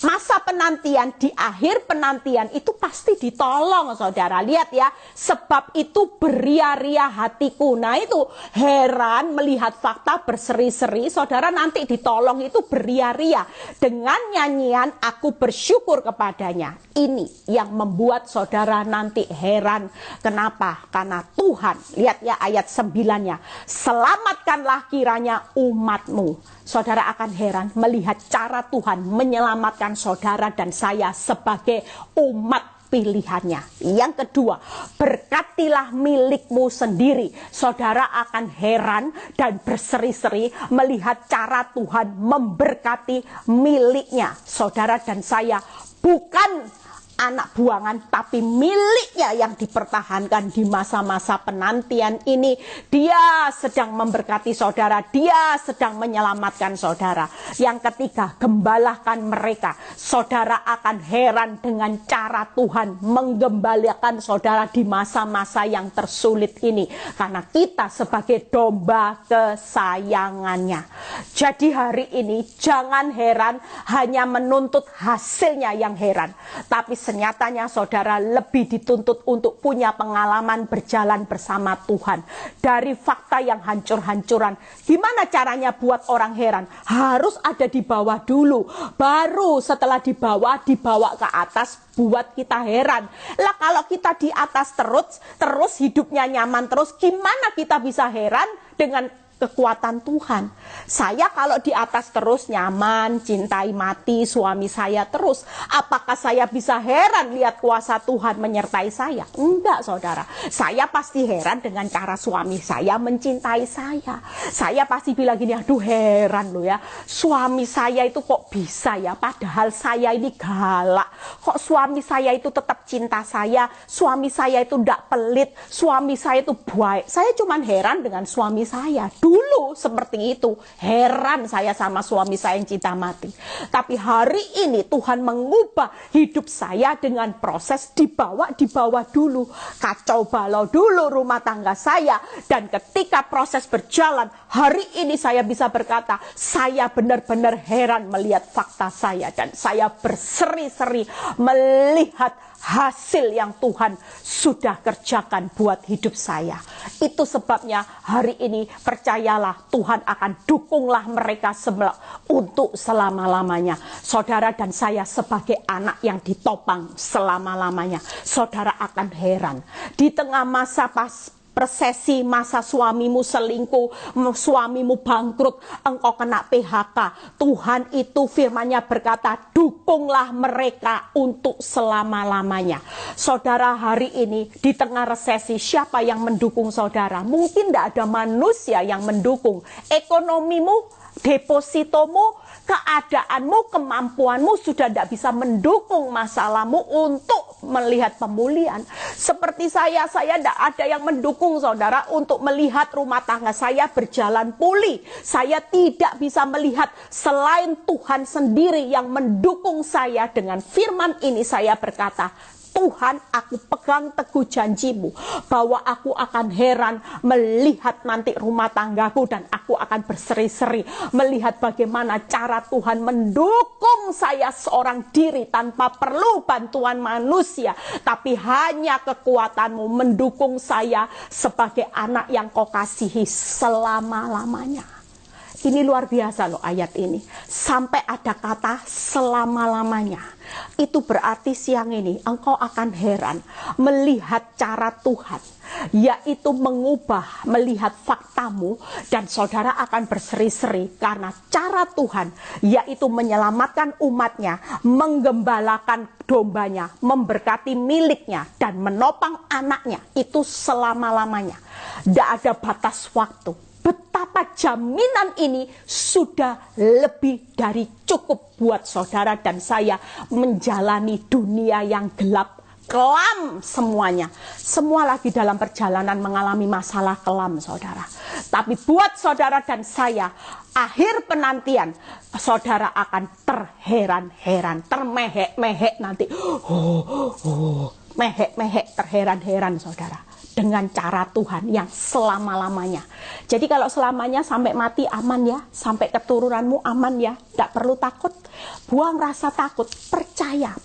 masa penantian, di akhir penantian itu pasti ditolong saudara. Lihat ya, sebab itu beria-ria hatiku. Nah itu heran melihat fakta berseri-seri. Saudara nanti ditolong itu beria-ria. Dengan nyanyian aku bersyukur kepadanya. Ini yang membuat saudara nanti heran. Kenapa? Karena Tuhan, lihat ya ayat 9-nya. Selamatkanlah kiranya umatmu. Saudara akan heran melihat cara Tuhan menyelamatkan saudara dan saya sebagai umat pilihannya. Yang kedua, berkatilah milikmu sendiri. Saudara akan heran dan berseri-seri melihat cara Tuhan memberkati miliknya. Saudara dan saya bukan anak buangan, tapi miliknya yang dipertahankan di masa-masa penantian ini. Dia sedang memberkati saudara, dia sedang menyelamatkan saudara. Yang ketiga, gembalakan mereka. Saudara akan heran dengan cara Tuhan menggembalakan saudara di masa-masa yang tersulit ini, karena kita sebagai domba kesayangannya. Jadi hari ini jangan heran hanya menuntut hasilnya yang heran, tapi senyatanya saudara lebih dituntut untuk punya pengalaman berjalan bersama Tuhan. Dari fakta yang hancur-hancuran, gimana caranya buat orang heran? Harus ada di bawah dulu, baru setelah di bawah dibawa ke atas buat kita heran. Lah kalau kita di atas terus hidupnya nyaman terus, gimana kita bisa heran dengan kekuatan Tuhan? Saya kalau di atas terus nyaman, cintai mati suami saya terus, apakah saya bisa heran lihat kuasa Tuhan menyertai saya? Enggak saudara, saya pasti heran dengan cara suami saya mencintai saya. Saya pasti bilang gini, aduh heran loh ya, suami saya itu kok bisa ya, padahal saya ini galak, kok suami saya itu tetap cinta saya, suami saya itu enggak pelit, suami saya itu baik. Saya cuman heran dengan suami saya. Dulu seperti itu, heran saya sama suami saya yang cinta mati. Tapi hari ini Tuhan mengubah hidup saya dengan proses dibawa dulu, kacau balau dulu rumah tangga saya. Dan ketika proses berjalan, hari ini saya bisa berkata, saya benar-benar heran melihat fakta saya, dan saya berseri-seri melihat hasil yang Tuhan sudah kerjakan buat hidup saya. Itu sebabnya hari ini percayalah, Tuhan akan dukunglah mereka untuk selama-lamanya. Saudara dan saya sebagai anak yang ditopang selama-lamanya, saudara akan heran. Di tengah masa resesi, masa suamimu selingkuh, suamimu bangkrut, engkau kena PHK, Tuhan itu firman-Nya berkata, dukunglah mereka untuk selama-lamanya. Saudara, hari ini di tengah resesi, siapa yang mendukung saudara? Mungkin tidak ada manusia yang mendukung. Ekonomimu, depositomu, keadaanmu, kemampuanmu sudah tidak bisa mendukung masalahmu untuk melihat pemulihan. Seperti saya tidak ada yang mendukung saudara untuk melihat rumah tangga saya berjalan pulih. Saya tidak bisa melihat selain Tuhan sendiri yang mendukung saya. Dengan firman ini saya berkata, Tuhan, aku pegang teguh janji-Mu bahwa aku akan heran melihat nanti rumah tanggaku, dan aku akan berseri-seri melihat bagaimana cara Tuhan mendukung saya seorang diri tanpa perlu bantuan manusia, tapi hanya kekuatan-Mu mendukung saya sebagai anak yang Kau kasihi selama-lamanya. Ini luar biasa loh ayat ini. Sampai ada kata selama-lamanya. Itu berarti siang ini engkau akan heran melihat cara Tuhan, yaitu mengubah, melihat faktamu, dan saudara akan berseri-seri karena cara Tuhan, yaitu menyelamatkan umatnya, menggembalakan dombanya, memberkati miliknya, dan menopang anaknya. Itu selama-lamanya. Tidak ada batas waktu. Betapa jaminan ini sudah lebih dari cukup buat saudara dan saya menjalani dunia yang gelap, kelam semuanya. Semua lagi dalam perjalanan mengalami masalah kelam saudara. Tapi buat saudara dan saya, akhir penantian, saudara akan terheran-heran, termehek-mehek nanti. Mehek-mehek, terheran-heran saudara. Dengan cara Tuhan yang selama-lamanya. Jadi kalau selamanya sampai mati aman ya, sampai keturunanmu aman ya, tidak perlu takut. Buang rasa takut, percaya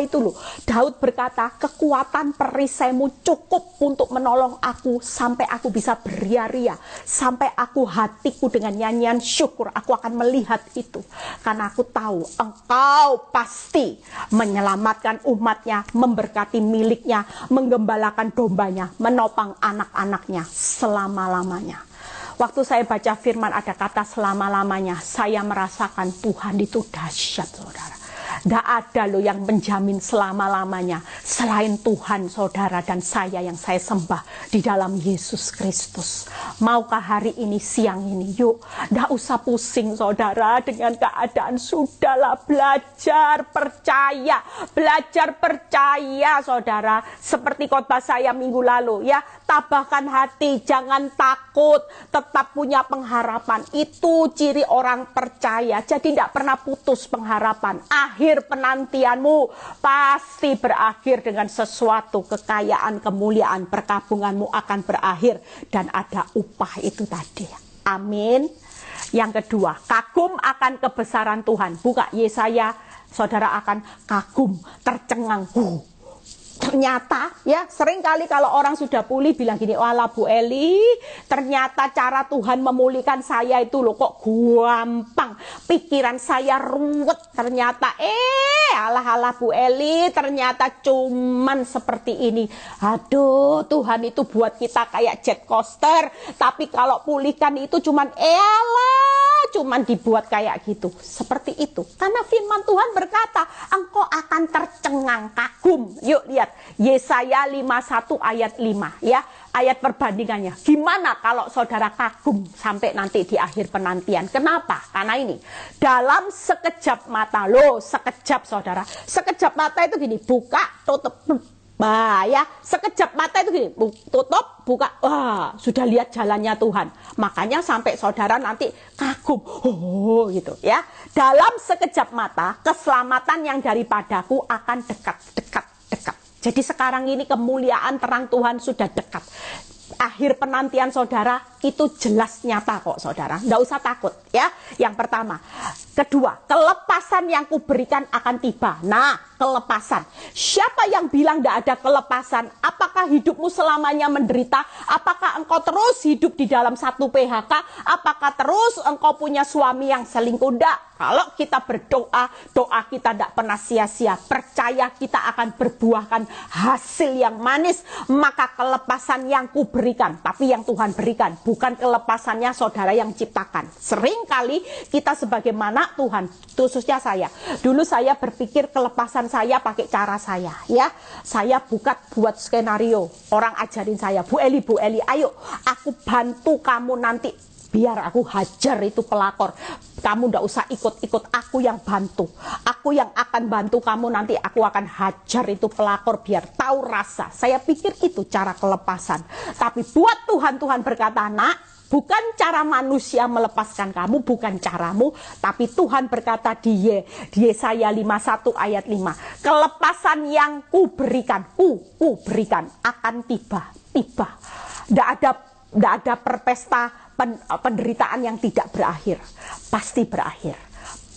itu loh. Daud berkata, kekuatan perisaimu cukup untuk menolong aku sampai aku bisa beria-ria, sampai aku hatiku dengan nyanyian syukur, aku akan melihat itu. Karena aku tahu engkau pasti menyelamatkan umatnya, memberkati miliknya, menggembalakan dombanya, menopang anak-anaknya selama-lamanya. Waktu saya baca firman ada kata selama-lamanya, saya merasakan Tuhan itu dahsyat saudara. Tidak ada loh yang menjamin selama-lamanya selain Tuhan, saudara, dan saya yang saya sembah di dalam Yesus Kristus. Maukah hari ini, siang ini, yuk, tidak usah pusing, saudara, dengan keadaan. Sudahlah, belajar percaya, saudara. Seperti khotbah saya minggu lalu, ya, tabahkan hati, jangan takut, tetap punya pengharapan. Itu ciri orang percaya. Jadi tidak pernah putus pengharapan. Akhir penantianmu pasti berakhir dengan sesuatu, kekayaan, kemuliaan, perkabunganmu akan berakhir dan ada upah itu tadi. Amin. Yang kedua, kagum akan kebesaran Tuhan. Buka Yesaya, saudara akan kagum, tercengang. Ternyata ya, seringkali kalau orang sudah pulih bilang gini, "Walah Bu Eli, ternyata cara Tuhan memulihkan saya itu loh kok gampang. Pikiran saya ruwet ternyata. Alah Bu Eli, ternyata cuman seperti ini." Aduh, Tuhan itu buat kita kayak jet coaster, tapi kalau pulihkan itu cuman cuman dibuat kayak gitu. Seperti itu. Karena firman Tuhan berkata, engkau akan tercengang, kagum. Yuk lihat, Yesaya 51 ayat 5 ya. Ayat perbandingannya. Gimana kalau saudara kagum sampai nanti di akhir penantian? Kenapa? Karena ini, dalam sekejap mata, sekejap saudara. Sekejap mata itu gini, buka, tutup. Ya, sekejap mata itu gini, tutup, buka, sudah lihat jalannya Tuhan. Makanya sampai saudara nanti kagum, gitu ya. Dalam sekejap mata, keselamatan yang daripadaku akan dekat. Jadi sekarang ini kemuliaan terang Tuhan sudah dekat. Akhir penantian saudara itu jelas nyata kok saudara. Nggak usah takut ya. Yang pertama. Kedua, kelepasan yang kuberikan akan tiba. Nah, kelepasan. Siapa yang bilang nggak ada kelepasan? Apakah hidupmu selamanya menderita? Apakah engkau terus hidup di dalam satu PHK? Apakah terus engkau punya suami yang selingkuh? Nggak. Kalau kita berdoa, doa kita tidak pernah sia-sia. Percaya kita akan berbuahkan hasil yang manis. Maka kelepasan yang kuberikan, tapi yang Tuhan berikan, bukan kelepasannya saudara yang ciptakan. Seringkali kita sebagaimana Tuhan, khususnya saya. Dulu saya berpikir kelepasan saya pakai cara saya, ya. Saya buat skenario. Orang ajarin saya, Bu Eli, ayo aku bantu kamu nanti. Biar aku hajar itu pelakor. Kamu ndak usah ikut-ikut, aku yang bantu. Aku yang akan bantu kamu nanti. Aku akan hajar itu pelakor biar tahu rasa. Saya pikir itu cara kelepasan. Tapi buat Tuhan berkata, nak, bukan cara manusia melepaskan kamu, bukan caramu. Tapi Tuhan berkata di Yesaya 51 ayat 5. Kelepasan yang kuberikan akan tiba. Ndak ada perpesta penderitaan yang tidak berakhir. Pasti berakhir.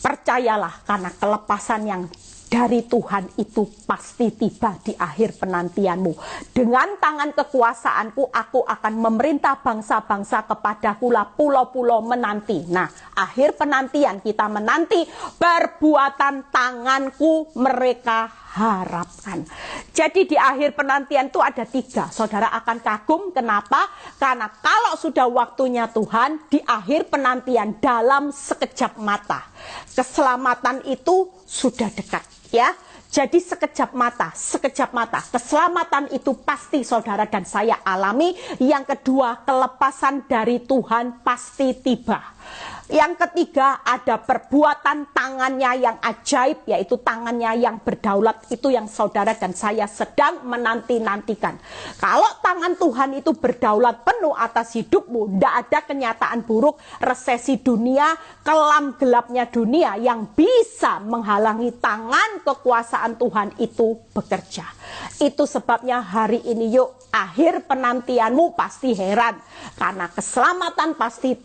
Percayalah, karena kelepasan yang dari Tuhan itu pasti tiba di akhir penantianmu. Dengan tangan kekuasaanku, aku akan memerintah bangsa-bangsa kepadaku lah pulau-pulau menanti. Nah, akhir penantian kita menanti perbuatan tanganku mereka harapkan. Jadi di akhir penantian itu ada 3. Saudara akan kagum, kenapa? Karena kalau sudah waktunya Tuhan, di akhir penantian dalam sekejap mata, keselamatan itu sudah dekat. Ya, jadi sekejap mata, keselamatan itu pasti saudara dan saya alami. Yang kedua, kelepasan dari Tuhan pasti tiba. Yang ketiga, ada perbuatan tangannya yang ajaib, yaitu tangannya yang berdaulat. Itu yang saudara dan saya sedang menanti-nantikan. Kalau tangan Tuhan itu berdaulat penuh atas hidupmu, tidak ada kenyataan buruk, resesi dunia, kelam gelapnya dunia yang bisa menghalangi tangan kekuasaan Tuhan itu bekerja. Itu sebabnya hari ini yuk, akhir penantianmu pasti heran. Karena keselamatan pasti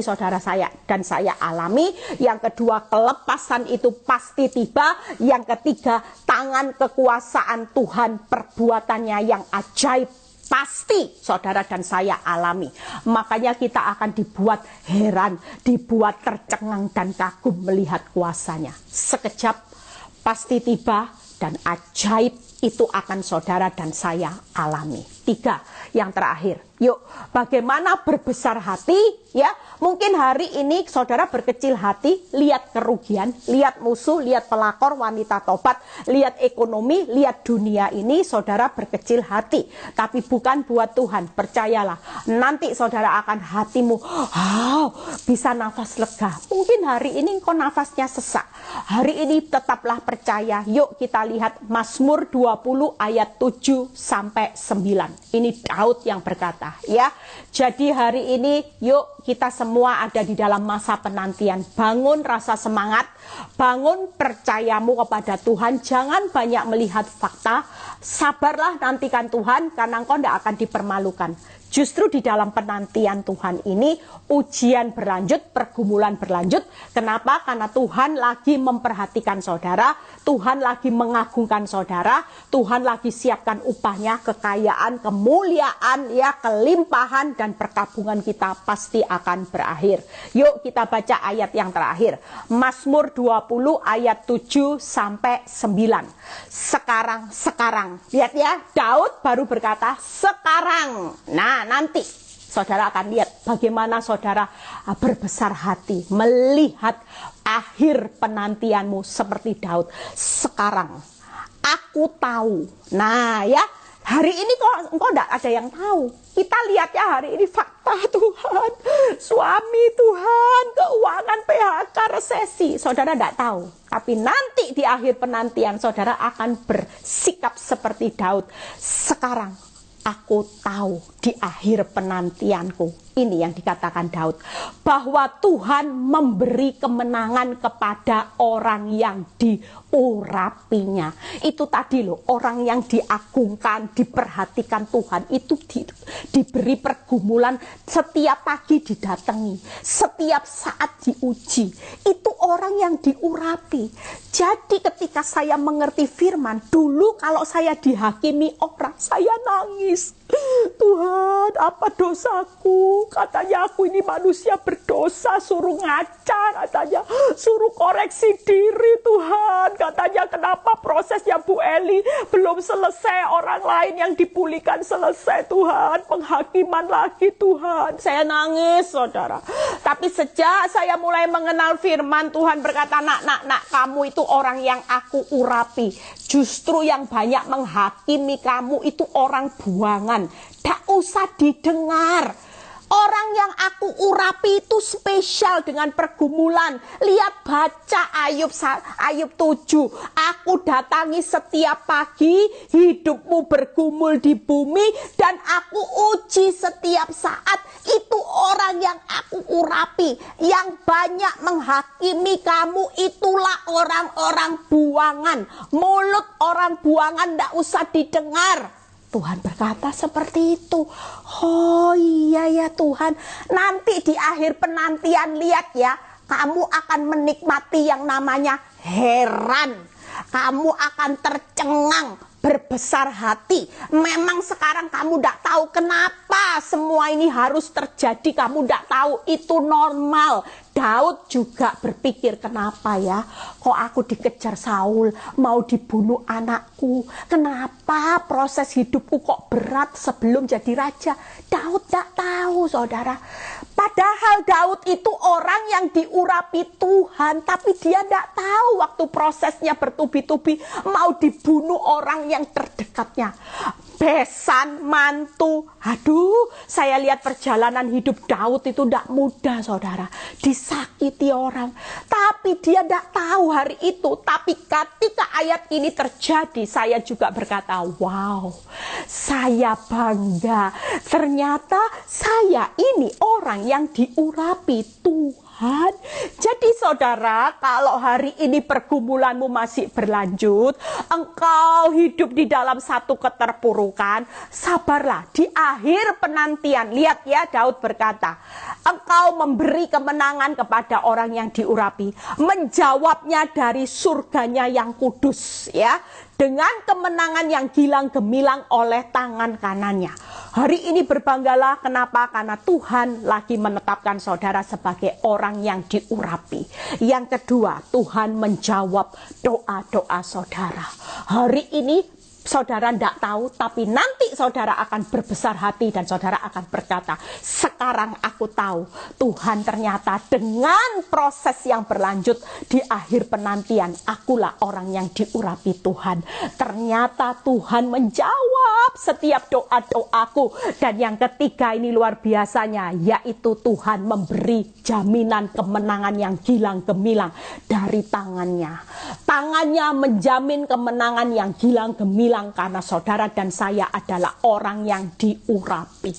saudara saya dan saya alami. Yang kedua, kelepasan itu pasti tiba. Yang ketiga, tangan kekuasaan Tuhan, perbuatannya yang ajaib pasti saudara dan saya alami. Makanya kita akan dibuat heran, dibuat tercengang dan kagum melihat kuasanya. Sekejap pasti tiba dan ajaib itu akan saudara dan saya alami. 3 yang terakhir. Yuk, bagaimana berbesar hati ya? Mungkin hari ini saudara berkecil hati, lihat kerugian, lihat musuh, lihat pelakor, wanita tobat, lihat ekonomi, lihat dunia ini, saudara berkecil hati. Tapi bukan buat Tuhan, percayalah. Nanti saudara akan hatimu, bisa nafas lega. Mungkin hari ini engkau nafasnya sesak. Hari ini tetaplah percaya. Yuk kita lihat Mazmur 20 ayat 7 sampai 9. Ini Daud yang berkata ya. Jadi hari ini yuk kita semua ada di dalam masa penantian. Bangun rasa semangat, bangun percayamu kepada Tuhan. Jangan banyak melihat fakta. Sabarlah nantikan Tuhan, karena engkau tidak akan dipermalukan. Justru di dalam penantian Tuhan ini, ujian berlanjut, pergumulan berlanjut. Kenapa? Karena Tuhan lagi memperhatikan saudara, Tuhan lagi mengagungkan saudara, Tuhan lagi siapkan upahnya, kekayaan, kemuliaan, ya, kelimpahan, dan perkabungan kita pasti akan berakhir. Yuk kita baca ayat yang terakhir. Mazmur 20 ayat 7 sampai 9. Sekarang. Lihat ya, Daud baru berkata sekarang. Nah, nanti saudara akan lihat bagaimana saudara berbesar hati melihat akhir penantianmu seperti Daud. Sekarang aku tahu. Nah ya, hari ini kok engkau tidak ada yang tahu. Kita lihat ya hari ini fakta Tuhan, suami Tuhan, keuangan, PHK, resesi. Saudara tidak tahu. Tapi nanti di akhir penantian saudara akan bersikap seperti Daud. Sekarang aku tahu di akhir penantianku. Ini yang dikatakan Daud, bahwa Tuhan memberi kemenangan kepada orang yang diurapinya. Itu tadi loh, orang yang diagungkan, diperhatikan Tuhan, itu diberi pergumulan, setiap pagi didatangi, setiap saat diuji. Itu orang yang diurapi. Jadi ketika saya mengerti firman, dulu kalau saya dihakimi orang, saya nangis. Tuhan, apa dosaku? Katanya aku ini manusia berdosa, suruh ngaca, katanya suruh koreksi diri. Tuhan, katanya kenapa prosesnya Bu Eli belum selesai, orang lain yang dipulihkan selesai. Tuhan, penghakiman lagi. Tuhan, saya nangis saudara. Tapi sejak saya mulai mengenal firman, Tuhan berkata, nak, kamu itu orang yang aku urapi. Justru yang banyak menghakimi kamu itu orang buangan. Tak usah didengar. Orang yang aku urapi itu spesial dengan pergumulan. Lihat, baca Ayub 7. Aku datangi setiap pagi, hidupmu bergumul di bumi, dan aku uji setiap saat. Itu orang yang aku urapi. Yang banyak menghakimi kamu itulah orang-orang buangan. Mulut orang buangan tidak usah didengar. Tuhan berkata seperti itu. Oh iya ya Tuhan. Nanti di akhir penantian, lihat ya, kamu akan menikmati yang namanya heran. Kamu akan tercengang, berbesar hati. Memang sekarang kamu tidak tahu kenapa semua ini harus terjadi. Kamu tidak tahu, itu normal. Daud juga berpikir, kenapa ya kok aku dikejar Saul, mau dibunuh anakku, kenapa proses hidupku kok berat sebelum jadi raja. Daud tak tahu saudara. Padahal Daud itu orang yang diurapi Tuhan, tapi dia tidak tahu waktu prosesnya bertubi-tubi mau dibunuh orang yang terdekatnya. Besan, mantu. Aduh, saya lihat perjalanan hidup Daud itu tidak mudah saudara. Disakiti orang. Tapi dia tidak tahu hari itu. Tapi ketika ayat ini terjadi, saya juga berkata, wow, saya bangga. Ternyata saya ini orang yang diurapi Tuhan. Jadi saudara, kalau hari ini pergumulanmu masih berlanjut, engkau hidup di dalam satu keterpurukan, sabarlah. Di akhir penantian, lihat ya, Daud berkata, engkau memberi kemenangan kepada orang yang diurapi, menjawabnya dari surganya yang kudus, ya, dengan kemenangan yang gilang gemilang oleh tangan kanannya. Hari ini berbanggalah, kenapa? Karena Tuhan lagi menetapkan saudara sebagai orang yang diurapi. Yang kedua, Tuhan menjawab doa-doa saudara. Hari ini saudara tidak tahu, tapi nanti saudara akan berbesar hati dan saudara akan berkata, sekarang aku tahu Tuhan ternyata dengan proses yang berlanjut di akhir penantian, akulah orang yang diurapi Tuhan. Ternyata Tuhan menjawab setiap doa-doaku. Dan yang ketiga ini luar biasanya, yaitu Tuhan memberi jaminan kemenangan yang gilang gemilang dari tangannya. Tangannya menjamin kemenangan yang gilang gemilang karena saudara dan saya adalah orang yang diurapi,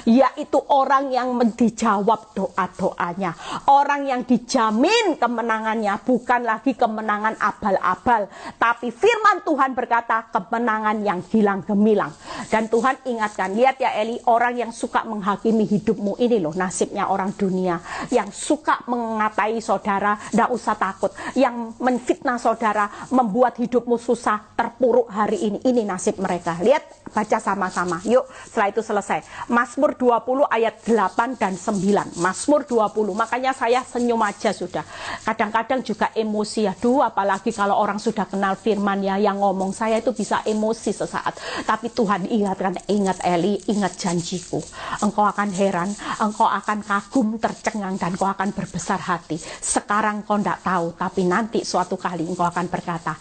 yaitu orang yang dijawab doa-doanya, orang yang dijamin kemenangannya, bukan lagi kemenangan abal-abal, tapi firman Tuhan berkata kemenangan yang gilang gemilang. Dan Tuhan ingatkan, lihat ya Eli, orang yang suka menghakimi hidupmu ini loh nasibnya orang dunia, yang suka mengatai saudara, tidak usah takut, yang menfitnah saudara, membuat hidupmu susah, terpuruk hari ini nasib mereka. Lihat, baca sama-sama. Yuk, setelah itu selesai. Mazmur 20 ayat 8 dan 9. Mazmur 20. Makanya saya senyum aja sudah. Kadang-kadang juga emosi. Aduh, apalagi kalau orang sudah kenal firman ya, yang ngomong saya itu bisa emosi sesaat. Tapi Tuhan ingatkan, ingat Eli, ingat janjiku. Engkau akan heran, engkau akan kagum, tercengang, dan engkau akan berbesar hati. Sekarang kau tidak tahu, tapi nanti suatu kali engkau akan berkata,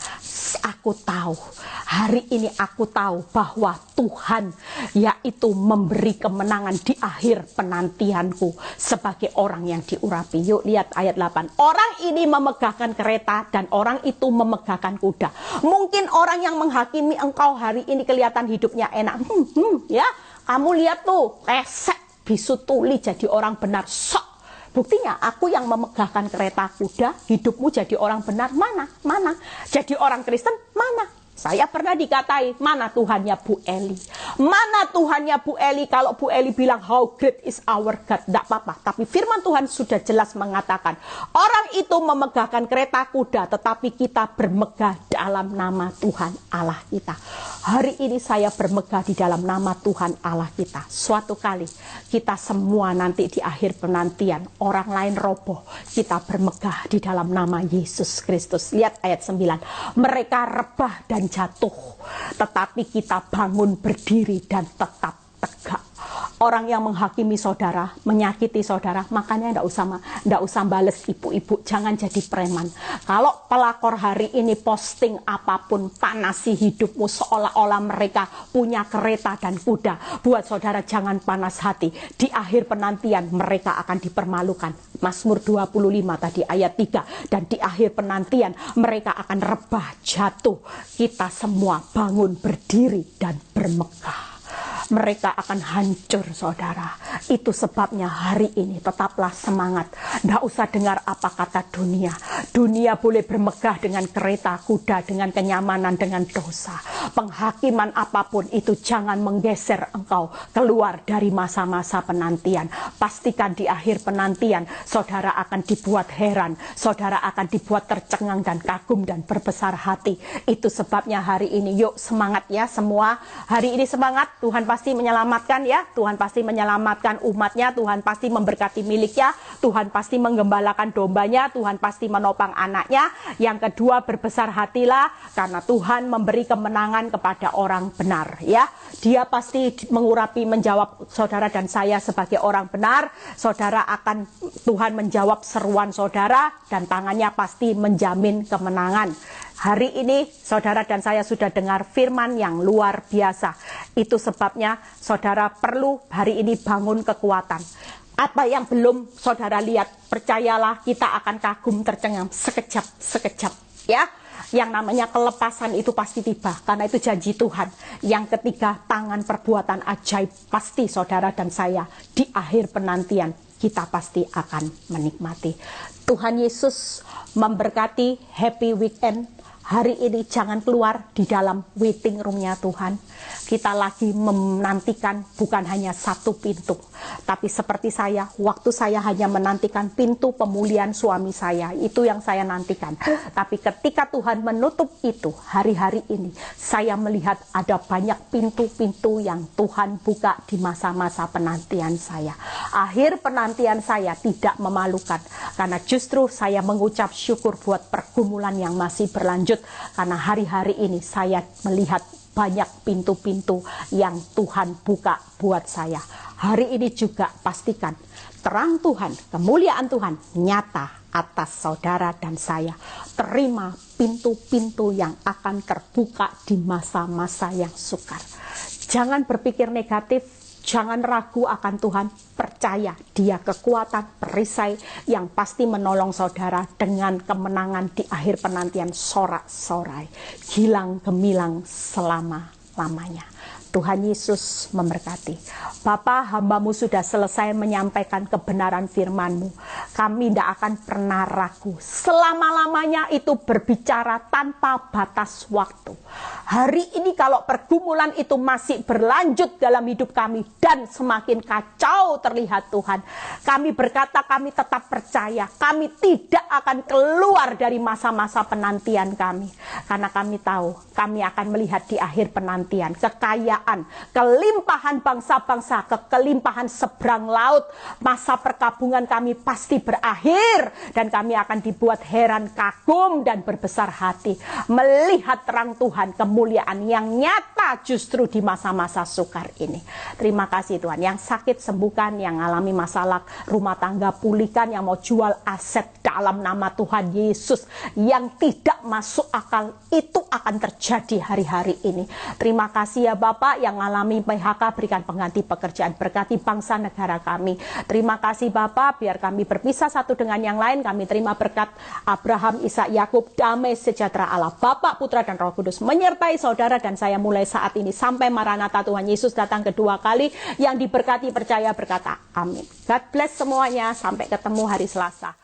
aku tahu, hari ini aku tahu bahwa Tuhan yaitu memberi kemenangan di akhir penantianku sebagai orang yang diurapi. Yuk lihat ayat 8. Orang ini memegahkan kereta dan orang itu memegahkan kuda. Mungkin orang yang menghakimi engkau hari ini kelihatan hidupnya enak. Ya, kamu lihat tuh, lesek, bisu tuli jadi orang benar. Sok. Buktinya aku yang memegahkan kereta kuda, hidupmu jadi orang benar. Mana? Jadi orang Kristen, mana? Saya pernah dikatai, mana Tuhannya Bu Eli? Mana Tuhannya Bu Eli? Kalau Bu Eli bilang, how great is our God? Tidak apa-apa. Tapi firman Tuhan sudah jelas mengatakan, orang itu memegahkan kereta kuda, tetapi kita bermegah dalam nama Tuhan Allah kita. Hari ini saya bermegah di dalam nama Tuhan Allah kita. Suatu kali, kita semua nanti di akhir penantian, orang lain roboh, kita bermegah di dalam nama Yesus Kristus. Lihat ayat 9. Mereka rebah dan jatuh, tetapi kita bangun berdiri dan tetap tegak. Orang yang menghakimi saudara, menyakiti saudara, makanya tidak usah bales ibu-ibu, jangan jadi preman. Kalau pelakor hari ini posting apapun, panasi hidupmu seolah-olah mereka punya kereta dan kuda, buat saudara jangan panas hati. Di akhir penantian mereka akan dipermalukan. Mazmur 25 tadi ayat 3, dan di akhir penantian mereka akan rebah jatuh. Kita semua bangun berdiri dan bermegah. Mereka akan hancur saudara. Itu sebabnya hari ini tetaplah semangat. Tidak usah dengar apa kata dunia. Dunia boleh bermegah dengan kereta kuda, dengan kenyamanan, dengan dosa. Penghakiman apapun itu jangan menggeser engkau keluar dari masa-masa penantian. Pastikan di akhir penantian saudara akan dibuat heran, saudara akan dibuat tercengang dan kagum dan berbesar hati. Itu sebabnya hari ini yuk semangat ya semua. Hari ini semangat, Tuhan pasti menyelamatkan ya, Tuhan pasti menyelamatkan umatnya, Tuhan pasti memberkati miliknya, Tuhan pasti menggembalakan dombanya, Tuhan pasti menopang anaknya. Yang kedua, berbesar hatilah karena Tuhan memberi kemenangan kepada orang benar ya. Dia pasti mengurapi, menjawab saudara dan saya sebagai orang benar. Saudara akan, Tuhan menjawab seruan saudara dan tangannya pasti menjamin kemenangan. Hari ini saudara dan saya sudah dengar firman yang luar biasa. Itu sebabnya saudara perlu hari ini bangun kekuatan. Apa yang belum saudara lihat, percayalah kita akan kagum tercengang sekejap ya. Yang namanya kelepasan itu pasti tiba, karena itu janji Tuhan. Yang ketiga, tangan perbuatan ajaib pasti saudara dan saya di akhir penantian kita pasti akan menikmati. Tuhan Yesus memberkati. Happy weekend. Hari ini jangan keluar di dalam waiting roomnya Tuhan. Kita lagi menantikan bukan hanya satu pintu, tapi seperti saya, waktu saya hanya menantikan pintu pemulihan suami saya, itu yang saya nantikan. Tapi ketika Tuhan menutup itu, hari-hari ini saya melihat ada banyak pintu-pintu yang Tuhan buka di masa-masa penantian saya. Akhir penantian saya tidak memalukan, karena justru saya mengucap syukur buat pergumulan yang masih berlanjut, karena hari-hari ini saya melihat banyak pintu-pintu yang Tuhan buka buat saya. Hari ini juga pastikan terang Tuhan, kemuliaan Tuhan nyata atas saudara dan saya. Terima pintu-pintu yang akan terbuka di masa-masa yang sukar. Jangan berpikir negatif, jangan ragu akan Tuhan. Percaya Dia kekuatan perisai yang pasti menolong saudara dengan kemenangan di akhir penantian sorak-sorai, gilang gemilang selama-lamanya. Tuhan Yesus memberkati. Bapa, hamba-Mu sudah selesai menyampaikan kebenaran firman-Mu. Kami tidak akan pernah ragu. Selama-lamanya itu berbicara tanpa batas waktu. Hari ini kalau pergumulan itu masih berlanjut dalam hidup kami dan semakin kacau terlihat Tuhan, kami berkata kami tetap percaya. Kami tidak akan keluar dari masa-masa penantian kami. Karena kami tahu kami akan melihat di akhir penantian kekayaan, kelimpahan bangsa-bangsa, kekelimpahan seberang laut. Masa perkabungan kami pasti berakhir dan kami akan dibuat heran, kagum dan berbesar hati melihat terang Tuhan, kemuliaan yang nyata justru di masa-masa sukar ini. Terima kasih Tuhan. Yang sakit sembuhkan, yang alami masalah rumah tangga pulihkan, yang mau jual aset dalam nama Tuhan Yesus yang tidak masuk akal itu akan terjadi hari-hari ini. Terima kasih ya Bapak, yang alami PHK berikan pengganti pekerjaan, berkati bangsa negara kami. Terima kasih Bapak, biar kami berpisah satu dengan yang lain, kami terima berkat Abraham, Ishak, Yakub, damai sejahtera Allah Bapa, Putra dan Roh Kudus menyertai saudara dan saya mulai saat ini sampai Maranatha Tuhan Yesus datang kedua kali. Yang diberkati percaya berkata amin. God bless semuanya, sampai ketemu hari Selasa.